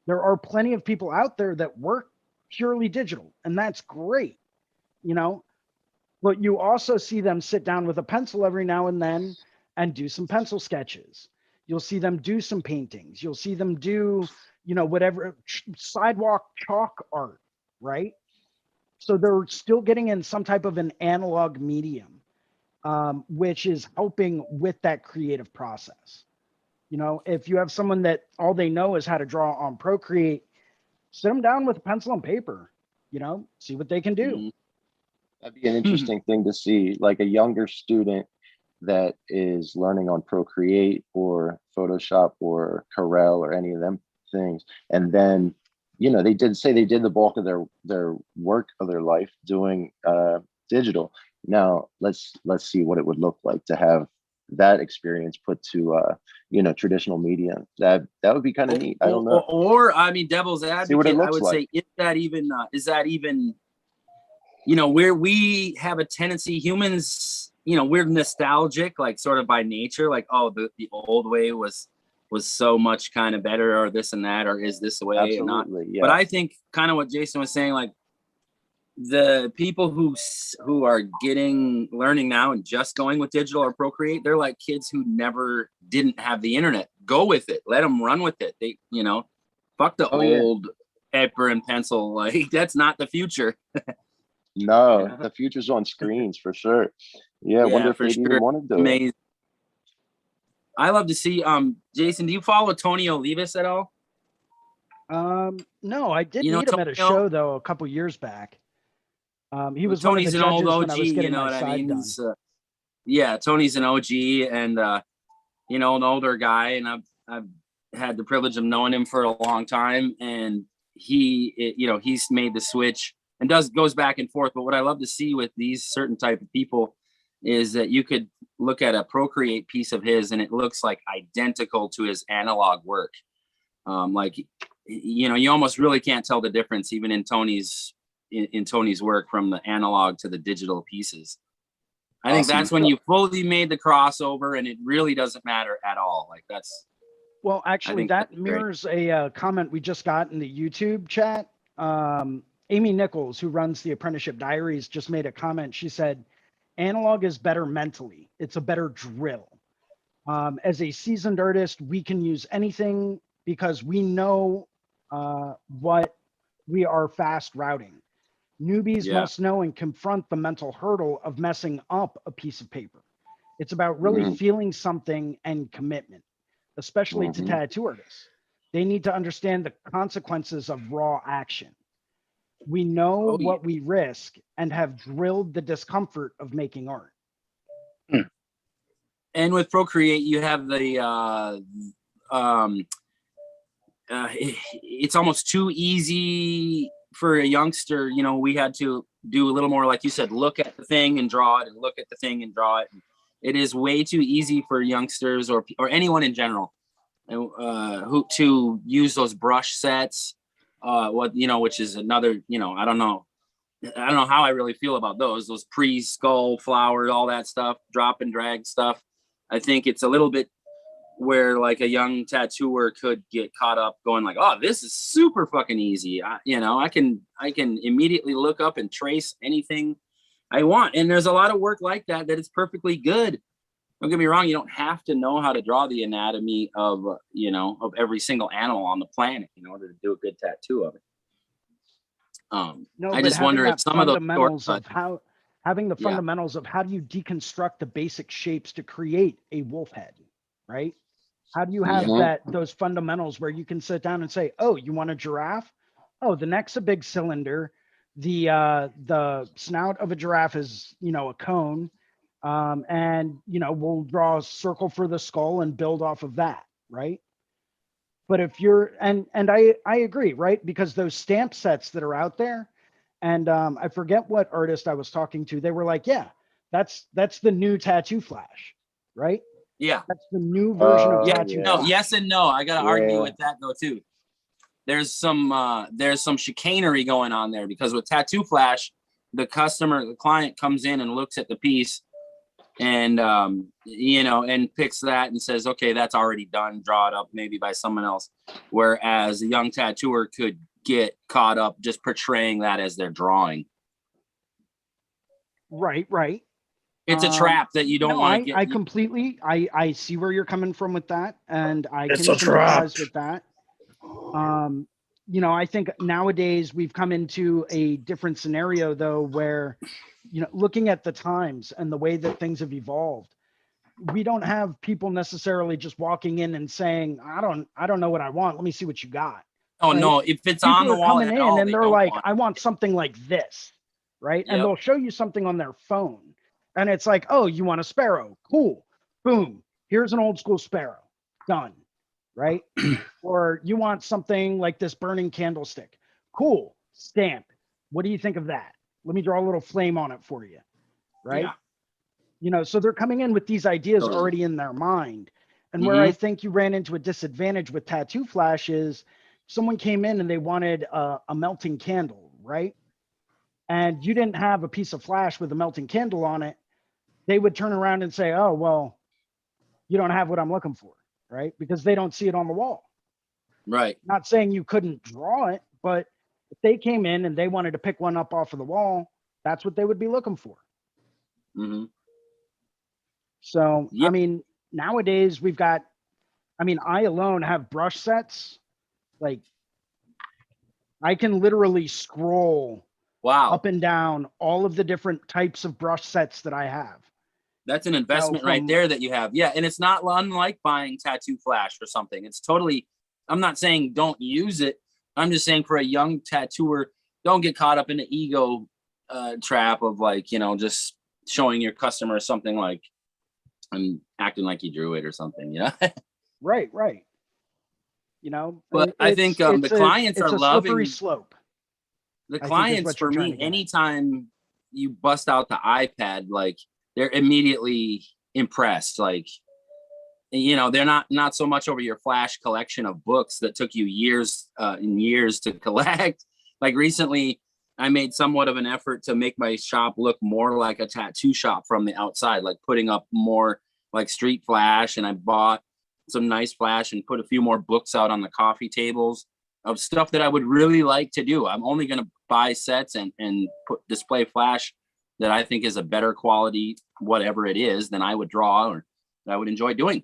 There are plenty of people out there that work purely digital, and that's great, you know, but you also see them sit down with a pencil every now and then and do some pencil sketches. You'll see them do some paintings. You'll see them do, you know, whatever sidewalk chalk art, right? So they're still getting in some type of an analog medium, which is helping with that creative process. You know, if you have someone that all they know is how to draw on Procreate, sit them down with a pencil and paper, you know, see what they can do. That'd be an interesting thing to see, like a younger student that is learning on Procreate or Photoshop or Corel or any of them things. And then, you know, they did the bulk of their work of their life doing digital. Now let's see what it would look like to have that experience put to you know, traditional media. That would be kind of neat. I don't know. Or I mean, devil's advocate, I would say, is that even, you know, where we have a tendency, humans, you know, we're nostalgic, like sort of by nature, like, oh, the old way was so much kind of better, or this and that, or is this the way? Absolutely, yeah. But I think kind of what Jason was saying, like the people who are learning now and just going with digital or Procreate, they're like kids who didn't have the internet. Go with it. Let them run with it. They, you know, fuck the old paper and pencil. Like that's not the future. No, the future's on screens for sure. Yeah, I wonder if they'd even want to do Amazing. it. I love to see, Jason, do you follow Tony Olivas at all? No, I did meet him at a show though a couple years back. He was Tony's one of the an judges OG, when I was getting you know my what I side mean? done. Yeah, Tony's an OG and you know, an older guy, and I've had the privilege of knowing him for a long time, and he's made the switch and goes back and forth. But what I love to see with these certain type of people is that you could look at a Procreate piece of his and it looks like identical to his analog work. Like, you almost really can't tell the difference even in Tony's work from the analog to the digital pieces. I think that's when you fully made the crossover and it really doesn't matter at all. Like that's. Well, actually that mirrors a comment we just got in the YouTube chat. Amy Nichols, who runs the Apprenticeship Diaries, just made a comment. She said, analog is better mentally. It's a better drill. As a seasoned artist, we can use anything because we know what we are fast routing. Newbies must know and confront the mental hurdle of messing up a piece of paper. It's about really feeling something and commitment, especially to tattoo artists. They need to understand the consequences of raw action. We know what we risk and have drilled the discomfort of making art. And with Procreate, you have it's almost too easy for a youngster. We had to do a little more, like you said, look at the thing and draw it, and look at the thing and draw it. It is way too easy for youngsters or anyone in general who to use those brush sets. Which is another, I don't know how I really feel about those pre-skull flower, all that stuff, drop and drag stuff. I think it's a little bit where like a young tattooer could get caught up going like, oh, this is super fucking easy. I can immediately look up and trace anything I want. And there's a lot of work like that is perfectly good. Don't get me wrong. You don't have to know how to draw the anatomy of every single animal on the planet in order to do a good tattoo of it. I just wonder if some of those fundamentals of how having the fundamentals of how do you deconstruct the basic shapes to create a wolf head, right? How do you have those fundamentals where you can sit down and say, oh, you want a giraffe? Oh, the neck's a big cylinder. The snout of a giraffe is, a cone. And we'll draw a circle for the skull and build off of that, right? But if you're and I agree, right? Because those stamp sets that are out there, and I forget what artist I was talking to, they were like, yeah, that's the new tattoo flash, right? Yeah, that's the new version of tattoo. No, yes and no. I gotta argue with that though too. There's some chicanery going on there, because with Tattoo Flash, the client comes in and looks at the piece and and picks that and says, okay, that's already done, draw it up maybe by someone else. Whereas a young tattooer could get caught up just portraying that as their drawing. Right. It's a trap that you don't want to get. I completely, I see where you're coming from with that, and I can sympathize with that. I think nowadays we've come into a different scenario though, where, looking at the times and the way that things have evolved, we don't have people necessarily just walking in and saying, I don't know what I want. Let me see what you got. Oh, right? No, if it's people on the wall coming in and they're like, I want something like this. Right. Yep. And they'll show you something on their phone and it's like, oh, you want a sparrow? Cool. Boom. Here's an old school sparrow. Done. Right. Or you want something like this burning candlestick. Cool. Stamp. What do you think of that? Let me draw a little flame on it for you. Right. Yeah. So they're coming in with these ideas already in their mind. And where I think you ran into a disadvantage with Tattoo Flash is someone came in and they wanted a melting candle, right? And you didn't have a piece of flash with a melting candle on it. They would turn around and say, oh, well, you don't have what I'm looking for, right? Because they don't see it on the wall. Right. Not saying you couldn't draw it, but if they came in and they wanted to pick one up off of the wall, that's what they would be looking for. Mm-hmm. So, I mean, nowadays we've got, I alone have brush sets. Like, I can literally scroll up and down all of the different types of brush sets that I have. That's an investment right there that you have. Yeah. And it's not unlike buying Tattoo Flash or something. It's totally, I'm not saying don't use it. I'm just saying for a young tattooer, don't get caught up in the ego trap of like, just showing your customer something like, I'm acting like you drew it or something, Right. You know, But I think the clients it's are a slippery loving slope. the I think is clients what you're for trying to me. get at. Anytime you bust out the iPad, like they're immediately impressed. Like, you know, they're not so much over your flash collection of books that took you years and years to collect. Like recently, I made somewhat of an effort to make my shop look more like a tattoo shop from the outside, like putting up more like street flash, and I bought some nice flash and put a few more books out on the coffee tables of stuff that I would really like to do. I'm only going to buy sets and put display flash that I think is a better quality, whatever it is, than I would draw or that I would enjoy doing.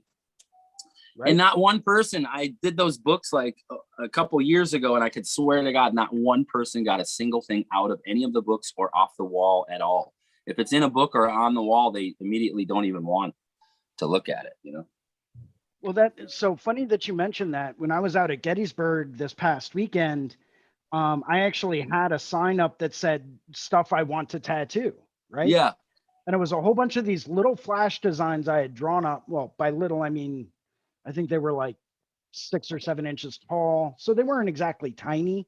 Right. And not one person, I did those books like a couple years ago, and I could swear to God, not one person got a single thing out of any of the books or off the wall at all. If it's in a book or on the wall, they immediately don't even want to look at it, you know? Well, that's so funny that you mentioned that. When I was out at Gettysburg this past weekend, I actually had a sign up that said stuff I want to tattoo, right? Yeah. And it was a whole bunch of these little flash designs I had drawn up. Well, by little, I mean, I think they were like 6 or 7 inches tall. So they weren't exactly tiny,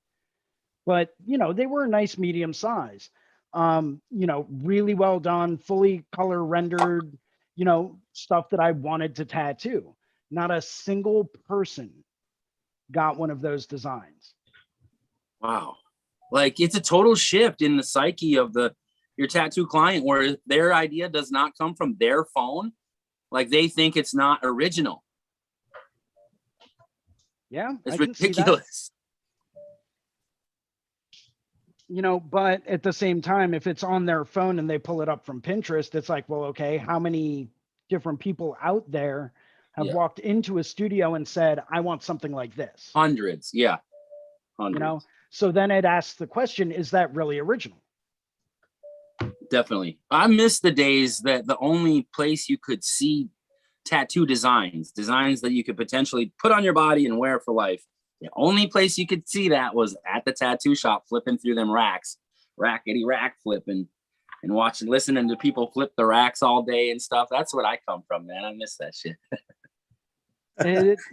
but you know, they were a nice medium size. You know, really well done, fully color rendered, you know, stuff that I wanted to tattoo. Not a single person got one of those designs. Wow. Like it's a total shift in the psyche of your tattoo client, where their idea does not come from their phone. Like they think it's not original. Yeah, it's I can ridiculous. You know, but at the same time, if it's on their phone and they pull it up from Pinterest, it's like, well, okay, how many different people out there have walked into a studio and said, I want something like this? Hundreds. Yeah. Hundreds. You know, so then it asks the question, is that really original? Definitely. I miss the days that the only place you could see tattoo designs that you could potentially put on your body and wear for life. The only place you could see that was at the tattoo shop, flipping through them racks, rackety rack flipping and watching, listening to people flip the racks all day and stuff. That's what I come from, man. I miss that shit.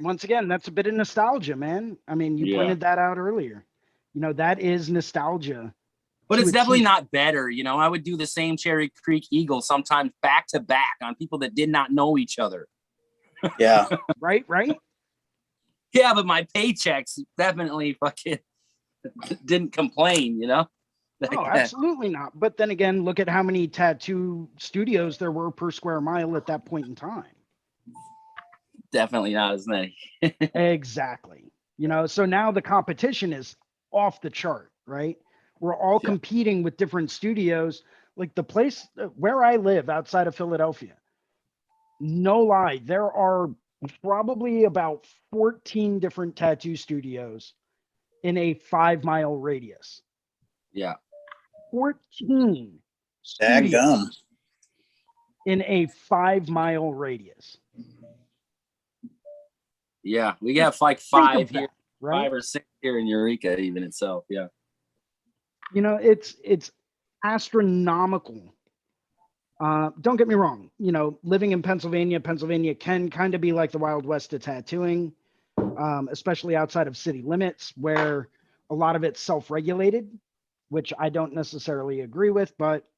Once again, that's a bit of nostalgia, man. I mean, you pointed that out earlier. You know, that is nostalgia. But it's definitely not better. You know, I would do the same Cherry Creek Eagle sometimes back to back on people that did not know each other. Yeah. Right. Yeah, but my paychecks definitely fucking didn't complain, you know? Oh, absolutely not. But then again, look at how many tattoo studios there were per square mile at that point in time. Definitely not as many. Exactly. You know, so now the competition is off the chart, right? We're all competing with different studios. Like the place where I live outside of Philadelphia, no lie, there are probably about 14 different tattoo studios in a 5-mile radius. Yeah. 14 studios in a 5-mile radius. Yeah, we got like 5 here, right? 5 or 6 here in Eureka even itself. Yeah. You know, it's astronomical. Don't get me wrong. You know, living in Pennsylvania can kind of be like the Wild West of tattooing, especially outside of city limits, where a lot of it's self-regulated, which I don't necessarily agree with, but,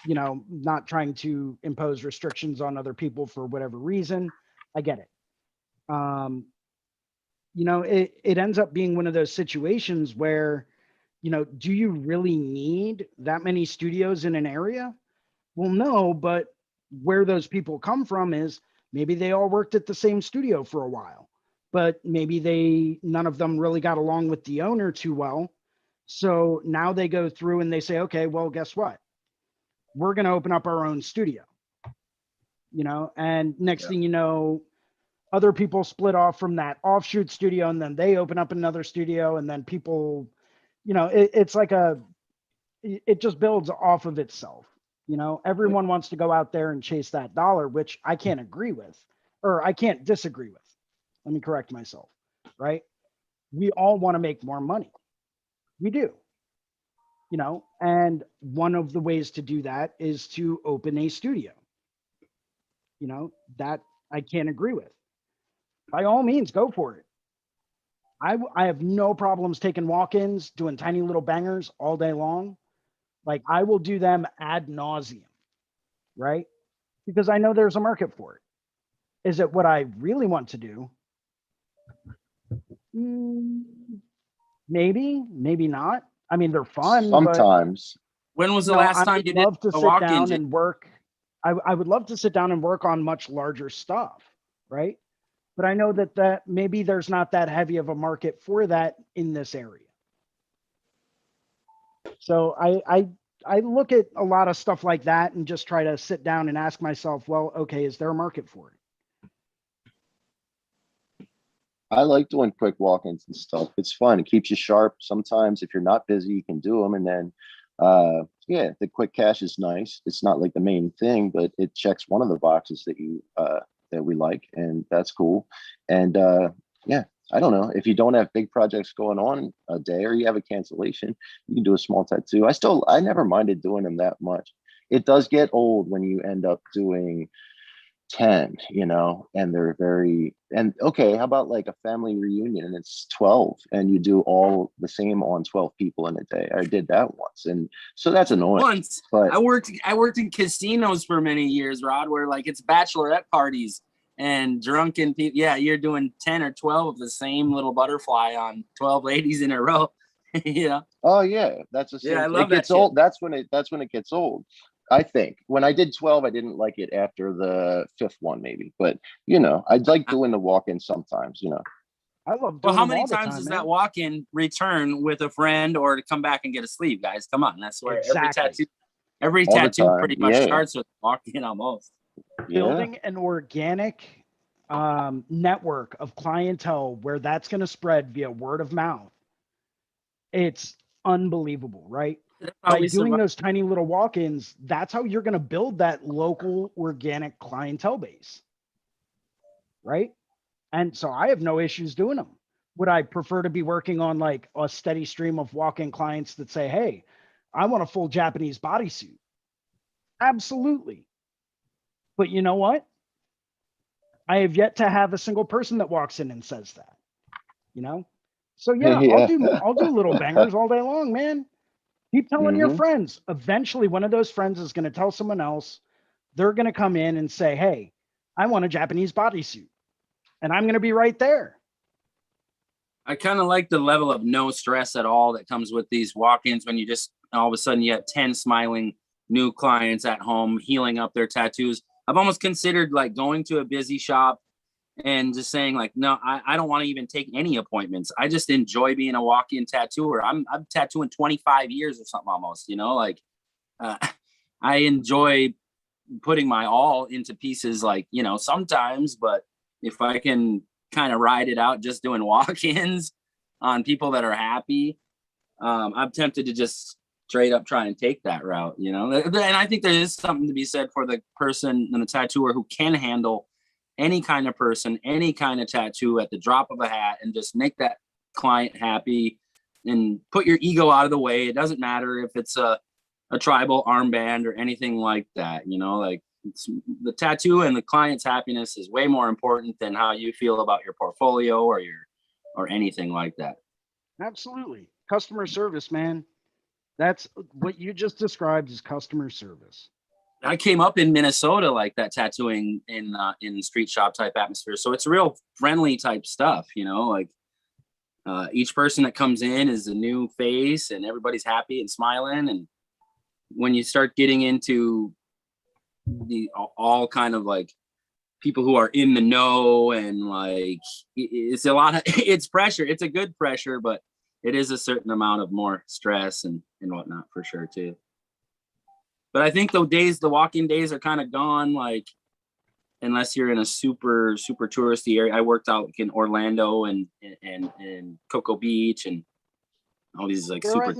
you know, not trying to impose restrictions on other people for whatever reason. I get it. You know, it ends up being one of those situations where, you know, do you really need that many studios in an area? Well, no, but where those people come from is maybe they all worked at the same studio for a while, but maybe none of them really got along with the owner too well. So now they go through and they say, okay, well, guess what? We're going to open up our own studio, you know, and next thing you know, other people split off from that offshoot studio, and then they open up another studio, and then people, you know, it's like it just builds off of itself. You know, everyone wants to go out there and chase that dollar, which I can't agree with, or I can't disagree with. Let me correct myself, right? We all want to make more money. We do, you know, and one of the ways to do that is to open a studio. You know, that I can't agree with. By all means, go for it. I have no problems taking walk-ins, doing tiny little bangers all day long. Like I will do them ad nauseum, right? Because I know there's a market for it. Is it what I really want to do? Maybe, maybe not. I mean, they're fun, but Sometimes. When was the no, last I time would you did love to a sit walk-in? down and work. I would love to sit down and work on much larger stuff, right? But I know that maybe there's not that heavy of a market for that in this area. So I look at a lot of stuff like that and just try to sit down and ask myself, well, okay, is there a market for it? I like doing quick walk-ins and stuff. It's fun. It keeps you sharp. Sometimes if you're not busy, you can do them. And then, yeah, the quick cash is nice. It's not like the main thing, but it checks one of the boxes that we like, and that's cool. And yeah, I don't know, if you don't have big projects going on a day or you have a cancellation, you can do a small tattoo. I never minded doing them that much. It does get old when you end up doing 10, and they're and okay, how about like a family reunion and it's 12 and you do all the same on 12 people in a day? I did that once, and so that's annoying. Once, but I worked in casinos for many years, Rod, where like it's bachelorette parties and drunken people. Yeah, you're doing 10 or 12 of the same little butterfly on 12 ladies in a row. Yeah. Oh yeah, that's the same. Yeah, I love it gets that old. That's when it gets old. I think when I did 12, I didn't like it after the fifth one, maybe. But I'd like doing the walk-in sometimes. I love doing Well, how them many all the times time, does man. that walk-in return with a friend or to come back and get a sleeve, guys? Come on, that's where Exactly. every All the tattoo time. pretty much Yeah. starts with walk-in almost. Yeah. Building an organic network of clientele where that's going to spread via word of mouth. It's unbelievable, right? By doing those tiny little walk-ins, that's how you're going to build that local organic clientele base, right? And so I have no issues doing them. Would I prefer to be working on like a steady stream of walk-in clients that say, hey, I want a full Japanese bodysuit? Absolutely. But you know what? I have yet to have a single person that walks in and says that, So yeah, Yeah. I'll do little bangers all day long, man. Keep telling your Mhm. friends. Eventually, one of those friends is going to tell someone else. They're going to come in and say, hey, I want a Japanese bodysuit. And I'm going to be right there. I kind of like the level of no stress at all that comes with these walk-ins when you just all of a sudden you have 10 smiling new clients at home healing up their tattoos. I've almost considered like going to a busy shop and just saying like, no, I don't want to even take any appointments. I just enjoy being a walk-in tattooer. I'm tattooing 25 years or something almost, I enjoy putting my all into pieces like, sometimes, but if I can kind of ride it out just doing walk-ins on people that are happy, I'm tempted to just straight up try and take that route, and I think there is something to be said for the person and the tattooer who can handle any kind of person, any kind of tattoo at the drop of a hat and just make that client happy and put your ego out of the way. It doesn't matter if it's a tribal armband or anything like that, like the tattoo and the client's happiness is way more important than how you feel about your portfolio or anything like that. Absolutely. Customer service, man. That's what you just described as customer service. I came up in Minnesota like that, tattooing in street shop type atmosphere. So it's real friendly type stuff, each person that comes in is a new face and everybody's happy and smiling. And when you start getting into the all kind of like people who are in the know and like it's a lot of it's pressure. It's a good pressure, but it is a certain amount of more stress and whatnot for sure too. But I think the walk-in days are kind of gone, like unless you're in a super, super touristy area. I worked out in Orlando and Cocoa Beach and all these like super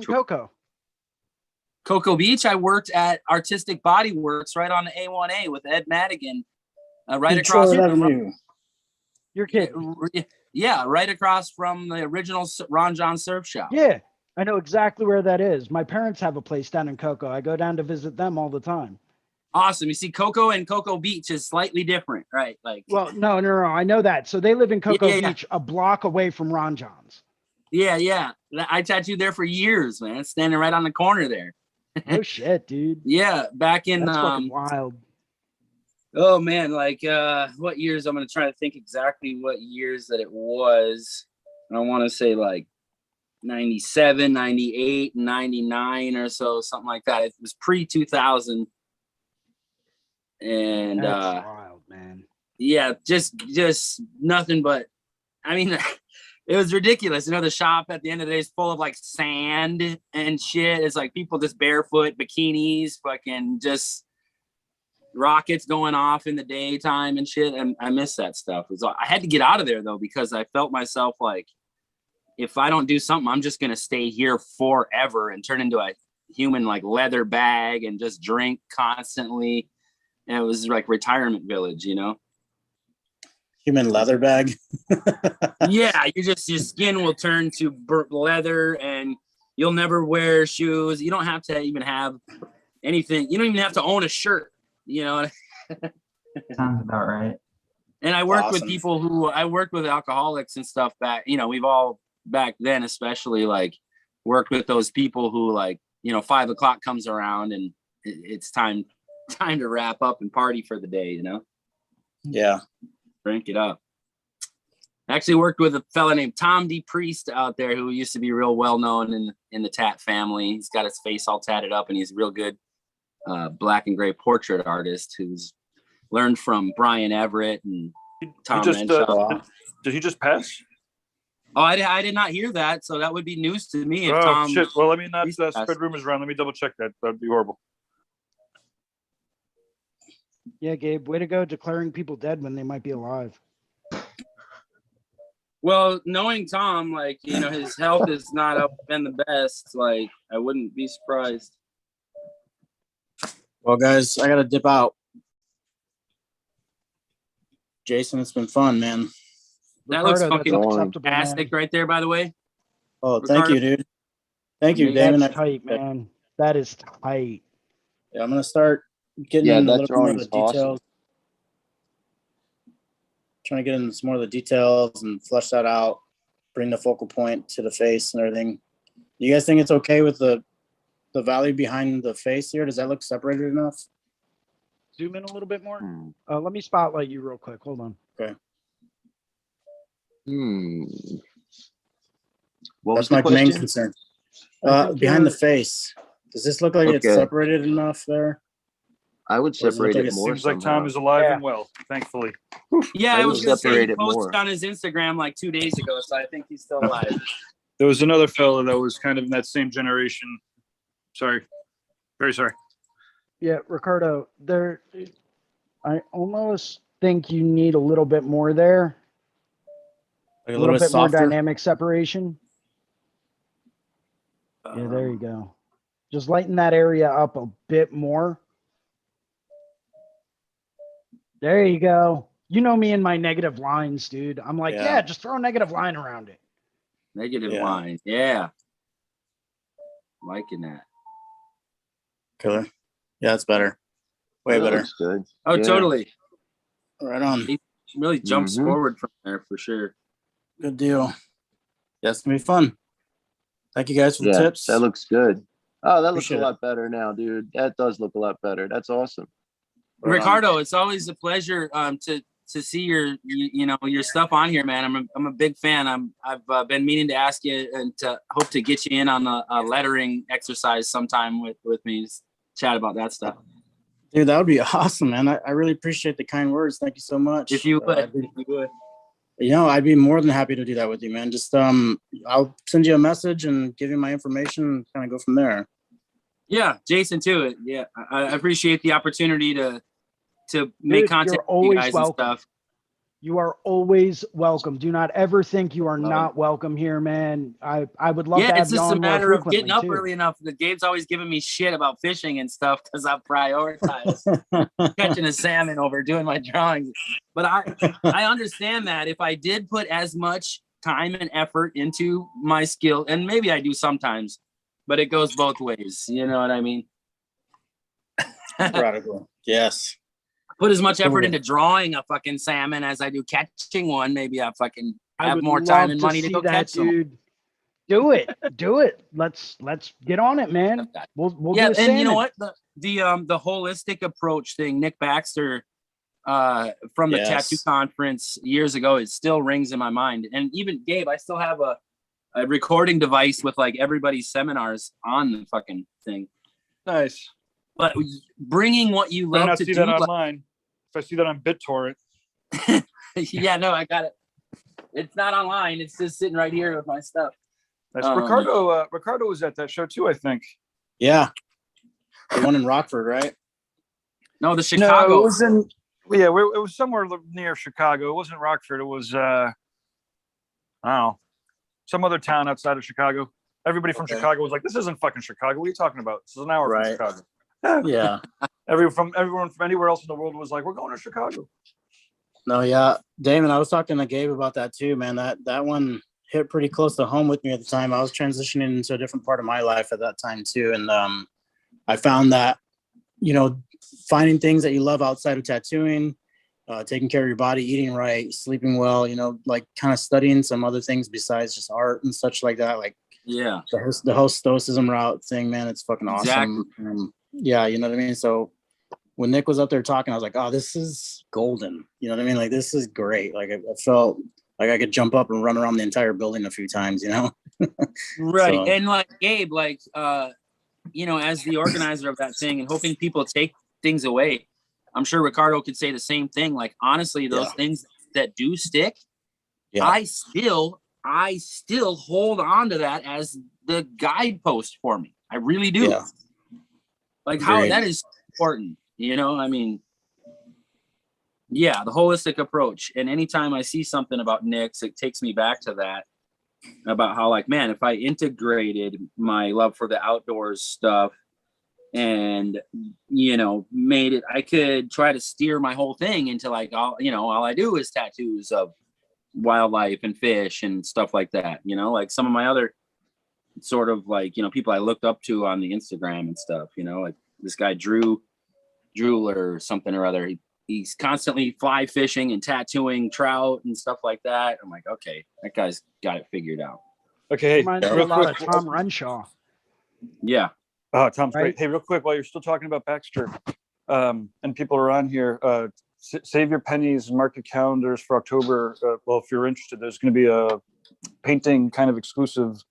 Cocoa Beach. I worked at Artistic Body Works right on the A1A with Ed Madigan, right across from You're kidding. Yeah, right across from the original Ron John Surf Shop. Yeah, I know exactly where that is. My parents have a place down in Cocoa. I go down to visit them all the time. Awesome. You see, Cocoa and Cocoa Beach is slightly different, right? Like, Well, no. I know that. So they live in Cocoa yeah. Beach, a block away from Ron John's. yeah. I tattooed there for years, man. Standing right on the corner there. Oh shit, dude. Yeah, back in That's fucking wild. oh man, like what years? I'm gonna try to think exactly what years that it was. I want to say like 97, 98, 99 or so, something like that. It was pre-2000. And That's wild, man. yeah, just nothing but, I mean, it was ridiculous. You know, the shop at the end of the day is full of like sand and shit. It's like people just barefoot, bikinis, fucking just rockets going off in the daytime and shit. And I miss that stuff. I had to get out of there though, because I felt myself like, if I don't do something, I'm just going to stay here forever and turn into a human like leather bag and just drink constantly. And it was like retirement village, you know? Human leather bag. Yeah, your skin will turn to burnt leather and you'll never wear shoes. You don't have to even have anything. You don't even have to own a shirt, you know? Sounds about right. And I worked with Awesome. people I worked with alcoholics and stuff back, you know, we've all back then, especially like worked with those people who like, you know, 5 o'clock comes around and it's time to wrap up and party for the day, you know? Yeah. Drink it up. I actually worked with a fella named Tom D. Priest out there who used to be real well known in the tat family. He's got his face all tatted up and he's a real good black and gray portrait artist who's learned from Brian Everett and Tom Renshaw. Did he just pass? Oh, I did not hear that, so that would be news to me. If Oh Tom, shit! Well, let me not Priest passed. spread rumors around. Let me double check that. That'd be horrible. Yeah, Gabe, way to go declaring people dead when they might be alive. Well, knowing Tom, like, you know, his health is not been the best. Like, I wouldn't be surprised. Well, guys, I gotta dip out. Jason, it's been fun, man. That looks Ricardo, fucking that's acceptable, man. fantastic right there, by the way. Oh, thank you, dude. Thank you, Yeah, Damon. That's tight, man. That is tight. Yeah, I'm gonna start getting Yeah, into a that little more of the drawing's awesome. details. Trying to get into some more of the details and flesh that out, bring the focal point to the face and everything. You guys think it's okay with the valley behind the face here? Does that look separated enough? Zoom in a little bit more. Let me spotlight you real quick. Hold on. Okay. What was That's the my main question? concern. I think Behind the you're- face. Does this look like it's Okay. separated enough there? I would Or does it look separate like it it more. Seems like somehow. Tom is alive Yeah. and well, thankfully. Yeah, I I was would gonna say separate he it posted more. on his Instagram like 2 days ago, so I think he's still alive. There was another fellow that was kind of in that same generation. Sorry, very sorry. Yeah, Ricardo, I almost think you need a little bit more there. Like A little bit more softer? dynamic separation. Yeah, there you go. Just lighten that area up a bit more. There you go. You know me and my negative lines, dude. I'm like, Yeah. yeah, just throw a negative line around it. Negative Yeah. line. Yeah. Liking that. Killer. Yeah, it's better. Way That better. looks good. Oh, Yeah. totally. Right on. Really jumps Mhm. forward from there for sure. Good deal. Yeah, it's gonna be fun. Thank you guys for the Yeah, tips. that looks good. Oh, that looks Appreciate a it. lot better now, dude. That does look a lot better. That's awesome. Right on. Ricardo, it's always a pleasure to see your stuff on here, man. I'm a big fan. I've been meaning to ask you and to hope to get you in on a lettering exercise sometime with me. Just chat about that stuff. Dude, that would be awesome, man. I really appreciate the kind words. Thank you so much. If you would, I'd be more than happy to do that with you, man. Just I'll send you a message and give you my information and kind of go from there. Yeah, Jason too. Yeah, I appreciate the opportunity to make Dude, contact you're with you always guys welcome. and stuff. You are always welcome. Do not ever think you are Love not welcome here, man. I would love to Yeah, have it's you just a on more matter of getting frequently, up too. early enough. The Gabe's always giving me shit about fishing and stuff because I prioritize catching a salmon over doing my drawings. But I understand that if I did put as much time and effort into my skill, and maybe I do sometimes, but it goes both ways. You know what I mean? Radical. Yes. Put as much effort Cool. into drawing a fucking salmon as I do catching one. Maybe I fucking I have would more time love and money to see go that, catch them. dude. Do it. Do it. Let's get on it, man. We'll Yeah, do a salmon. and you know what? The holistic approach thing, Nick Baxter from the tattoo conference years ago, it still rings in my mind. And even Gabe, I still have a recording device with like everybody's seminars on the fucking thing. Nice. But bringing what you Better love not to see do, that online. If I see that on BitTorrent. yeah, no, I got it. It's not online. It's just sitting right here with my stuff. Nice. Ricardo was at that show too, I think. Yeah. The one in Rockford, right? No, the Chicago. No, it was in. Yeah, it was somewhere near Chicago. It wasn't Rockford. It was I don't know, some other town outside of Chicago. Everybody from Chicago was like, "This isn't fucking Chicago. What are you talking about? This is an hour from Chicago." Yeah. Everyone from anywhere else in the world was like, "We're going to Chicago." No, yeah, Damon, I was talking to Gabe about that too, man. That one hit pretty close to home with me at the time. I was transitioning into a different part of my life at that time too, and I found that, you know, finding things that you love outside of tattooing, taking care of your body, eating right, sleeping well, you know, like kind of studying some other things besides just art and such like that. Like, yeah, the whole stoicism route thing, man, it's fucking awesome. Exactly. Yeah, you know what I mean? So when Nick was up there talking, I was like, oh, this is golden. You know what I mean? Like, this is great. Like, I felt like I could jump up and run around the entire building a few times, you know? Right. So, And like Gabe, like, you know, as the organizer of that thing and hoping people take things away, I'm sure Ricardo could say the same thing. Like, honestly, those things that do stick, I still hold on to that as the guidepost for me. I really do. Yeah. Like, how that is important, you know? I mean, yeah, the holistic approach. And anytime I see something about Nick's, it takes me back to that, about how, like, man, if I integrated my love for the outdoors stuff and, you know, made it, I could try to steer my whole thing into like, all I do is tattoos of wildlife and fish and stuff like that, you know, like some of my other sort of like, you know, people I looked up to on the Instagram and stuff, you know, like this guy Drew or something or other. He's constantly fly fishing and tattooing trout and stuff like that. I'm like, okay, that guy's got it figured out. Okay, Reminds me a lot of Tom Renshaw. Yeah. Oh, Tom's great. Hey, real quick, while you're still talking about Baxter, and people are on here, save your pennies and mark your calendars for October. Well, if you're interested, there's going to be a painting kind of exclusive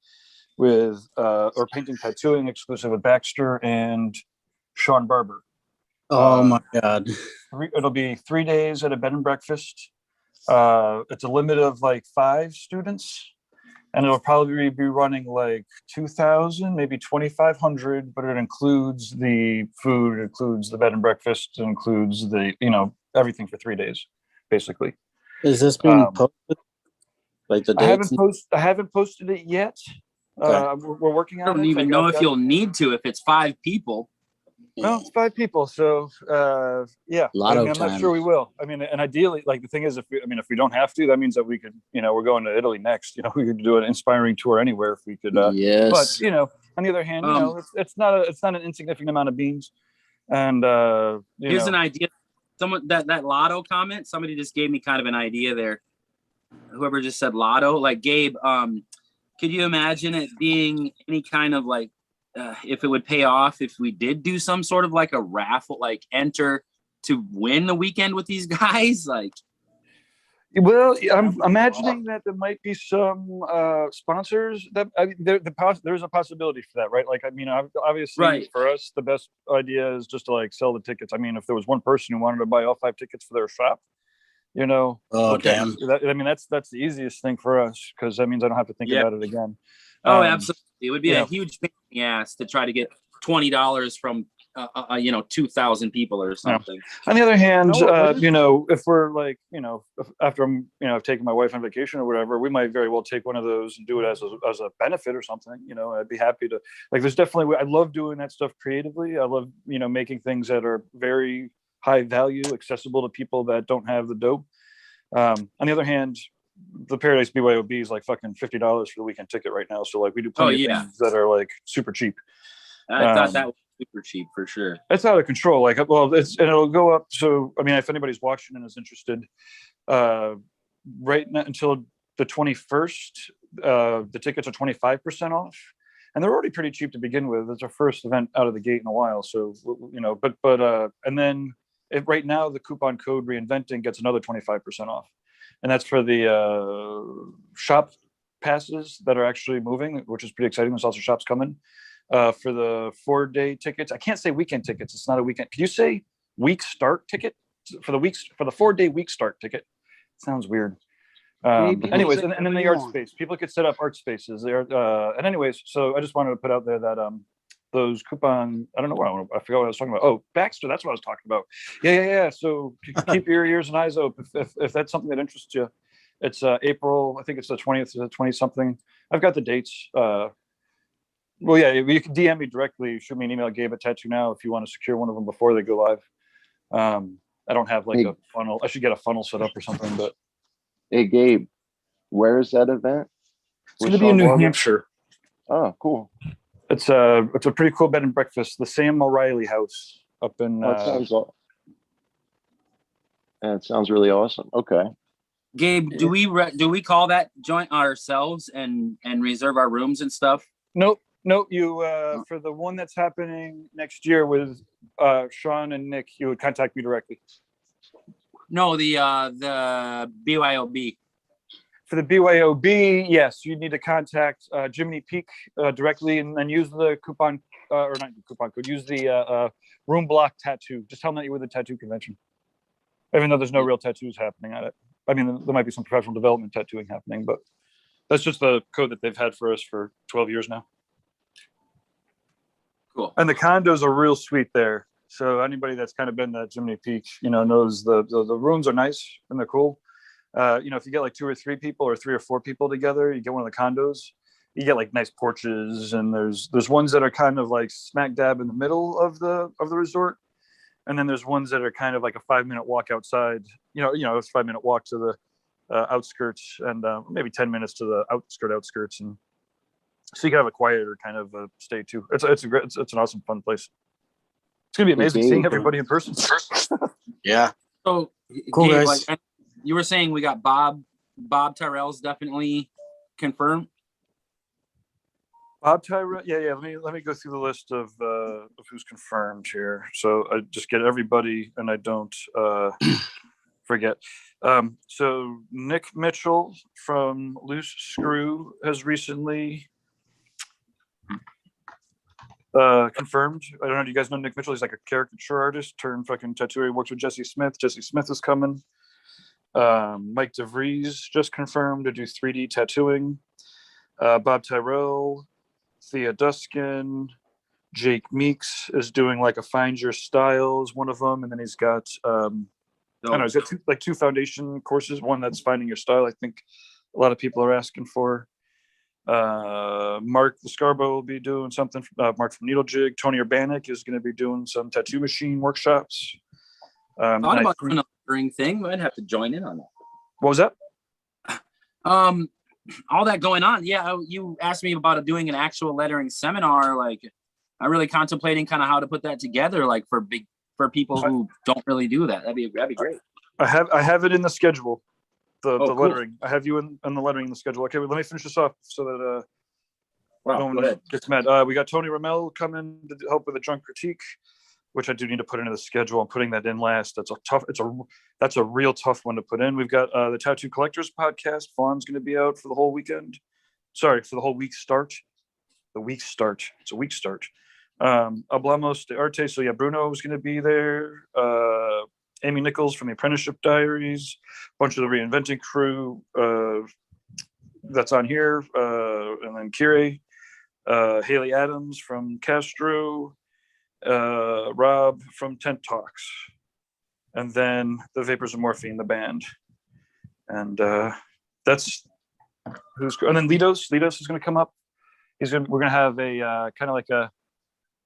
with, or painting tattooing exclusive with Baxter and Sean Barber. Oh my God. It'll be 3 days at a bed and breakfast. It's a limit of like 5 students, and it'll probably be running like 2,000, maybe 2,500, but it includes the food, it includes the bed and breakfast, it includes the, you know, everything for 3 days, basically. Is this being posted? Like the dates? I haven't posted it yet. Okay. We're working on it. I don't even know if you'll need to, if it's 5 people. Well, it's 5 people, so yeah. Lotto I'm time. not sure we will. I mean, and ideally, like the thing is, if we don't have to, that means that we could, you know, we're going to Italy next. You know, we could do an inspiring tour anywhere if we could. Yes. But you know, on the other hand, you know, it's not an insignificant amount of beans. And here's an idea. Someone that Lotto comment, somebody just gave me kind of an idea there. Whoever just said Lotto, like Gabe, could you imagine it being any kind of like, if it would pay off if we did do some sort of like a raffle, like enter to win the weekend with these guys? Like, well, I'm imagining that there might be some sponsors that there's a possibility for that, right? Like, I mean, obviously for us, the best idea is just to like sell the tickets. I mean, if there was one person who wanted to buy all 5 tickets for their shop, you know, damn. I mean, that's the easiest thing for us, because that means I don't have to think about it again. Oh, absolutely. It would be a huge pain in the ass to try to get $20 from, 2,000 people or something. Yeah. On the other hand, you know, if we're like, you know, after I'm, you know, I've taken my wife on vacation or whatever, we might very well take one of those and do it as a benefit or something. You know, I'd be happy to, like, there's definitely, I love doing that stuff creatively. I love, you know, making things that are very high value, accessible to people that don't have the dope. On the other hand, the Paradise BYOB is like fucking $50 for the weekend ticket right now. So like we do plenty of things that are like super cheap. I thought that was super cheap for sure. It's out of control. Like, well, it'll go up. So, I mean, if anybody's watching and is interested, right now, until the 21st, the tickets are 25% off, and they're already pretty cheap to begin with. It's our first event out of the gate in a while. So, you know, and then right now the coupon code Reinventing gets another 25% off, and that's for the shop passes that are actually moving, which is pretty exciting. There's also shops coming for the 4-day tickets. I can't say weekend tickets. It's not a weekend. Can you say week start ticket for the 4-day week start ticket? Sounds weird. Anyways, and then the art space. People could set up art spaces there. And anyways, so I just wanted to put out there that those coupon, I don't know I forgot what I was talking about. Oh, Baxter, that's what I was talking about. Yeah. So keep your ears and eyes open if that's something that interests you. It's April, I think it's the 20th to the 20 something. I've got the dates. Well, yeah, you can DM me directly, shoot me an email, Gabe at Tattoo Now, if you want to secure one of them before they go live. I don't have like a funnel. I should get a funnel set up or something, but. Hey, Gabe, where is that event? It's going to be in New Hampshire. Oh, cool. It's a pretty cool bed and breakfast, the Sam O'Reilly House up in. That sounds really awesome. Okay. Gabe, do we call that joint ourselves and reserve our rooms and stuff? Nope. You for the one that's happening next year with Sean and Nick, you would contact me directly. No, the BYOB. For the BYOB, yes, you need to contact Jiminy Peak directly and then use the coupon, or not the coupon code, use the room block tattoo. Just tell them that you're with the tattoo convention. Even though there's no real tattoos happening at it. I mean, there might be some professional development tattooing happening, but that's just the code that they've had for us for 12 years now. Cool. And the condos are real sweet there. So anybody that's kind of been to Jiminy Peak, you know, knows the rooms are nice and they're cool. You know, if you get like 2 or 3 people or 3 or 4 people together, you get one of the condos, you get like nice porches, and there's ones that are kind of like smack dab in the middle of the resort. And then there's ones that are kind of like a 5-minute walk outside, you know, it's a 5-minute walk to the outskirts, and maybe 10 minutes to the outskirts. And so you can have a quieter kind of stay too. It's an awesome, fun place. It's gonna be amazing seeing everybody in person. Yeah. So cool, Gabe, guys. like, you were saying we got Bob Tyrell's definitely confirmed. Bob Tyrell, yeah. Let me go through the list of who's confirmed here. So I just get everybody, and I don't forget. So Nick Mitchell from Loose Screw has recently confirmed. I don't know. Do you guys know Nick Mitchell? He's like a caricature artist turned fucking tattooer. He works with Jesse Smith. Jesse Smith is coming. Mike DeVries just confirmed to do 3D tattooing. Bob Tyrell, Thea Duskin, Jake Meeks is doing like a Find Your Style is one of them, and then he's got I don't know, he's got 2 foundation courses. One that's Finding Your Style, I think a lot of people are asking for. Mark the Scarborough will be doing something. Mark from Needle Jig. Tony Urbanic is going to be doing some tattoo machine workshops. Thought about doing a lettering thing. I'd have to join in on that. What was that? All that going on. Yeah, you asked me about doing an actual lettering seminar. Like, I'm really contemplating kind of how to put that together. Like for people who don't really do that. That'd be great. I have it in the schedule. The cool. lettering. I have you in the lettering in the schedule. Okay, let me finish this off so that no one gets mad. We got Tony Ramel coming to help with a drunk critique, which I do need to put into the schedule. I'm putting that in last. That's a real tough one to put in. We've got the Tattoo Collectors podcast. Fawn's going to be out for the whole weekend. Sorry, for the whole week start. The week start. It's a week start. Hablamos de Arte. So yeah, Bruno is going to be there. Amy Nichols from the Apprenticeship Diaries, a bunch of the Reinventing crew that's on here, and then Kiri, Haley Adams from Castro, Rob from Tent Talks, and then the Vapors of Morphine, the band, and that's who's. And then Lidos is going to come up. We're going to have a kind of like a.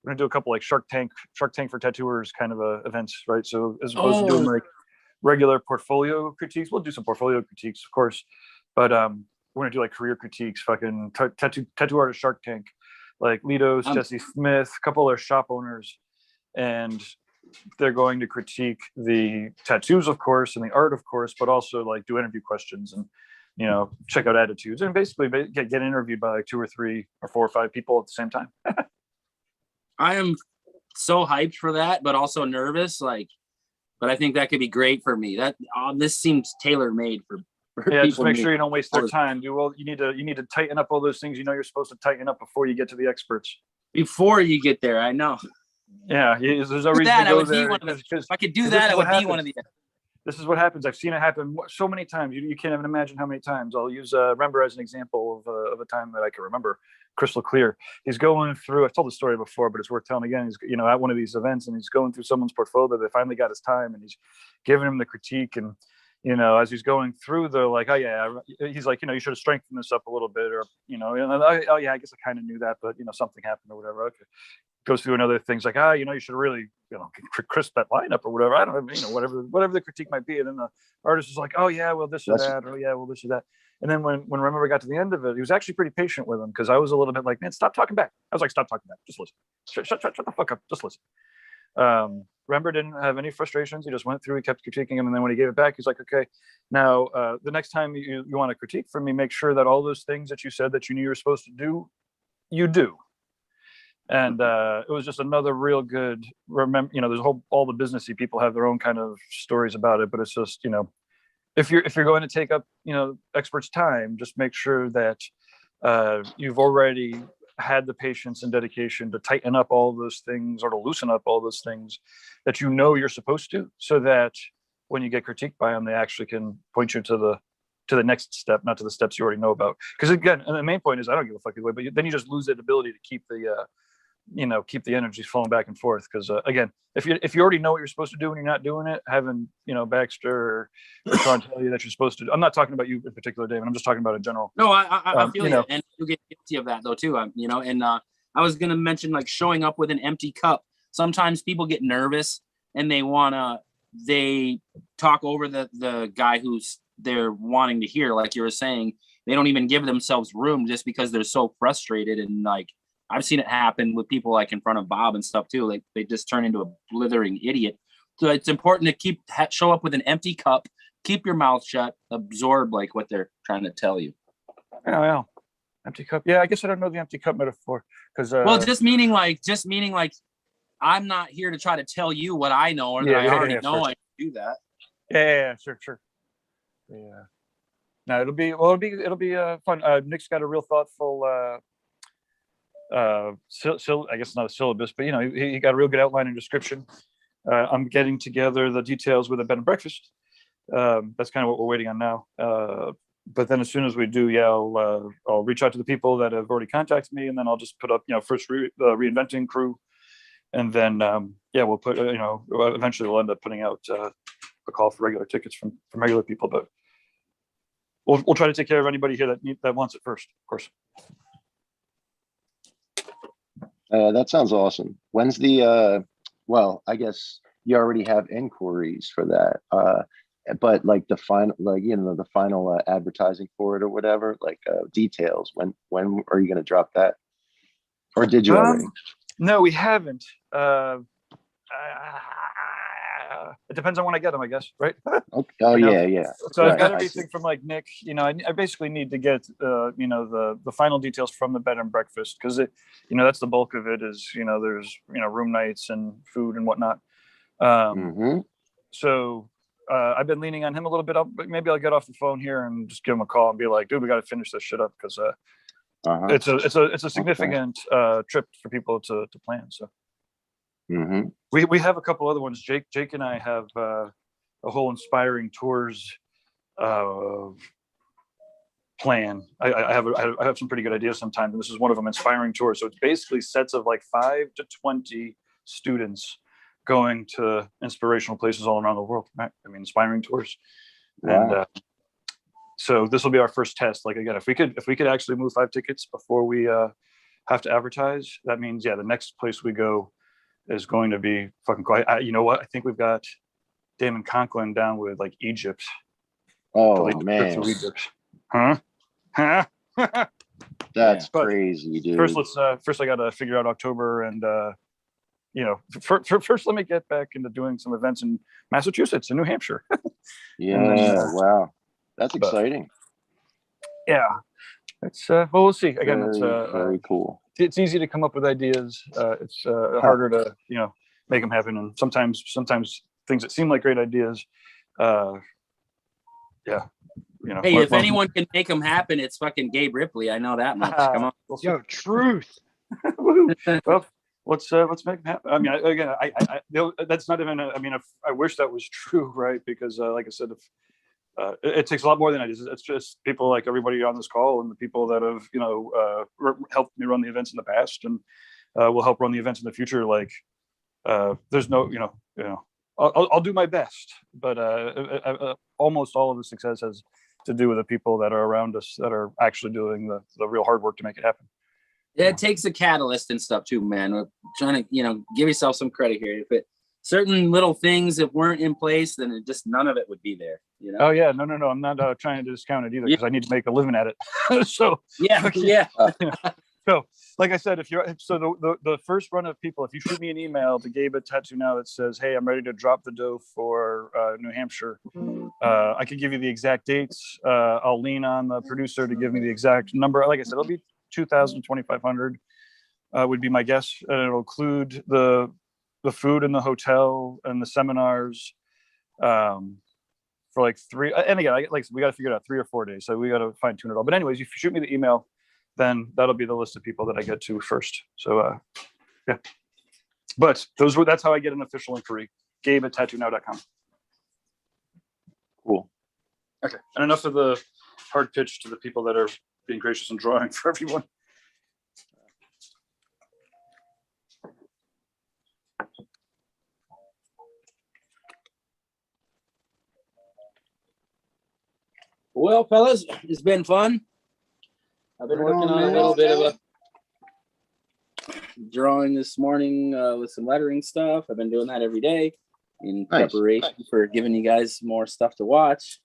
We're gonna do a couple like Shark Tank for tattooers kind of events, right? So as opposed to doing like regular portfolio critiques, we'll do some portfolio critiques, of course, but we're gonna do like career critiques, fucking tattoo artist Shark Tank, like Litos, Jesse Smith, a couple of shop owners, and they're going to critique the tattoos, of course, and the art, of course, but also like do interview questions and, you know, check out attitudes and basically get interviewed by like 2 or 3 or 4 or 5 people at the same time. I am so hyped for that, but also nervous. Like, but I think that could be great for me. That this seems tailor made for yeah. people. Just make sure you don't waste their time. You need to tighten up all those things you know you're supposed to tighten up before you get to the experts. Before you get there, I know. Yeah, there's no reason to go there. If I could do that, I would be one of the. This is what happens. I've seen it happen so many times. You can't even imagine how many times. I'll use Remember as an example of a time that I can remember crystal clear. He's going through, I've told the story before, but it's worth telling again. He's, you know, at one of these events and he's going through someone's portfolio. They finally got his time and he's giving him the critique. And, you know, as he's going through, they're like, oh yeah, he's like, you know, you should have strengthened this up a little bit, or, you know, oh yeah, I guess I kind of knew that, but, you know, something happened or whatever. Okay. Goes through another things like, you know, you should really, you know, crisp that lineup or whatever. I don't know, you know, whatever the critique might be. And then the artist is like, oh yeah, well this or that, or yeah, well this or that. And then when Remember got to the end of it, he was actually pretty patient with him, because I was a little bit like, man, stop talking back. I was like, stop talking back, just listen. Shut the fuck up, just listen. Remember didn't have any frustrations. He just went through, he kept critiquing him, and then when he gave it back, he's like, okay, now the next time you want to critique from me, make sure that all those things that you said that you knew you were supposed to do, you do. And it was just another real good, remember, you know, there's all the businessy people have their own kind of stories about it, but it's just, you know, if you're going to take up, you know, experts' time, just make sure that you've already had the patience and dedication to tighten up all those things, or to loosen up all those things that you know you're supposed to, so that when you get critiqued by them, they actually can point you to the next step, not to the steps you already know about. Because again, and the main point is, I don't give a fuck either way, but then you just lose that ability to keep the keep the energies flowing back and forth. Because again, if you already know what you're supposed to do and you're not doing it, having, you know, Baxter or Sean tell you that you're supposed to do, I'm not talking about you in particular, David, I'm just talking about in general. No, I feel you, and you get guilty of that though too. You know, and I was gonna mention, like, showing up with an empty cup. Sometimes people get nervous and they talk over the guy who's they're wanting to hear. Like you were saying, they don't even give themselves room just because they're so frustrated. And like, I've seen it happen with people like in front of Bob and stuff too. Like, they just turn into a blithering idiot. So it's important to show up with an empty cup, keep your mouth shut, absorb like what they're trying to tell you. Yeah, empty cup. Yeah, I guess I don't know the empty cup metaphor, because well, just meaning like I'm not here to try to tell you what I know, or that I already know. Sure. I can do that. Yeah, sure. Yeah. No, it'll be fun. Nick's got a real thoughtful I guess not a syllabus, but you know, he got a real good outline and description. I'm getting together the details with a bed and breakfast. That's kind of what we're waiting on now. But then as soon as we do, I'll reach out to the people that have already contacted me, and then I'll just put up, you know, first Reinventing crew, and then we'll put, you know, eventually we'll end up putting out a call for regular tickets from regular people, but we'll try to take care of anybody here that wants it first, of course. That sounds awesome. When's the well, I guess you already have inquiries for that, but like the final, like, you know, the final advertising for it or whatever, like details, when are you going to drop that, or did you already? No, we haven't. It depends on when I get them, I guess, right? Okay. Oh, yeah. So right. I've got everything from like Nick. You know, I basically need to get you know, the final details from the bed and breakfast, because it, you know, that's the bulk of it. Is, you know, there's, you know, room nights and food and whatnot. So I've been leaning on him a little bit. Maybe I'll get off the phone here and just give him a call and be like, dude, we got to finish this shit up, because it's a significant trip for people to plan. So. We have a couple other ones. Jake and I have a whole inspiring tours plan. I have some pretty good ideas sometimes, and this is one of them, inspiring tours. So it's basically sets of like 5 to 20 students going to inspirational places all around the world. Right? I mean, inspiring tours. Wow. And so this will be our first test. Like, again, if we could actually move 5 tickets before we have to advertise, that means, the next place we go is going to be fucking quiet. You know what? I think we've got Damon Conklin down with like Egypt. Oh man, Egypt. Huh? That's But crazy, dude. First I got to figure out October, and first let me get back into doing some events in Massachusetts and New Hampshire. Yeah, wow, that's but- exciting. Yeah, it's well, we'll see. Again, it's Very cool. it's easy to come up with ideas. It's harder to make them happen, and sometimes things that seem like great ideas, Hey, if anyone can make them happen, it's fucking Gabe Ripley. I know that much. Come on. Yo, truth. Well, let's make them happen. I mean, that's not even. I wish that was true, right? Because, like I said, it takes a lot more than ideas. It's just people like everybody on this call and the people that have helped me run the events in the past and will help run the events in the future. Like, there's no, I'll do my best, but almost all of the success has to do with the people that are around us that are actually doing the real hard work to make it happen. Yeah, it takes a catalyst and stuff too, man. We're trying to, give yourself some credit here. If certain little things that weren't in place, then none of it would be there. Oh yeah, no. I'm not trying to discount it either because I need to make a living at it. So yeah. So, like I said, the first run of people, if you shoot me an email to Gabe at Tattoo Now that says, "Hey, I'm ready to drop the dough for New Hampshire," I can give you the exact dates. I'll lean on the producer to give me the exact number. Like I said, it'll be 2,000, 2,500 would be my guess, and it'll include the food and the hotel and the seminars for like 3. And again, we got to figure it out 3 or 4 days, so we got to fine tune it all. But anyways, if you shoot me the email, then that'll be the list of people that I get to first. So yeah, but that's how I get an official inquiry. Gabe at tattoonow.com. Cool. Okay, and enough of the hard pitch to the people that are being gracious and drawing for everyone. Well, fellas, it's been fun. I've been working on a little bit of a drawing this morning with some lettering stuff. I've been doing that every day in preparation for giving you guys more stuff to watch.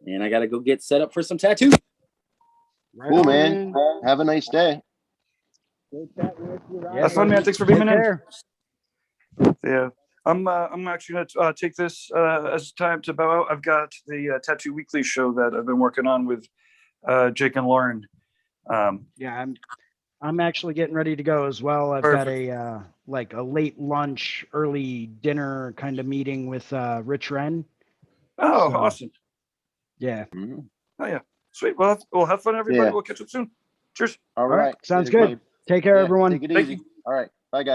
And I got to go get set up for some tattoo. Cool, man. Have a nice day. Have fun, man. Thanks for being in. Yeah. I'm actually going to take this as time to bow out. I've got the Tattoo Weekly show that I've been working on with Jake and Lauren. Yeah, I'm actually getting ready to go as well. I've got a late lunch, early dinner kind of meeting with Rich Wren. Oh, so, awesome. Yeah. Mm-hmm. Oh, yeah. Sweet. Well, we'll have fun, everybody. Yeah. We'll catch up soon. Cheers. All right. Sounds good. Take care, everyone. Take it easy. All right.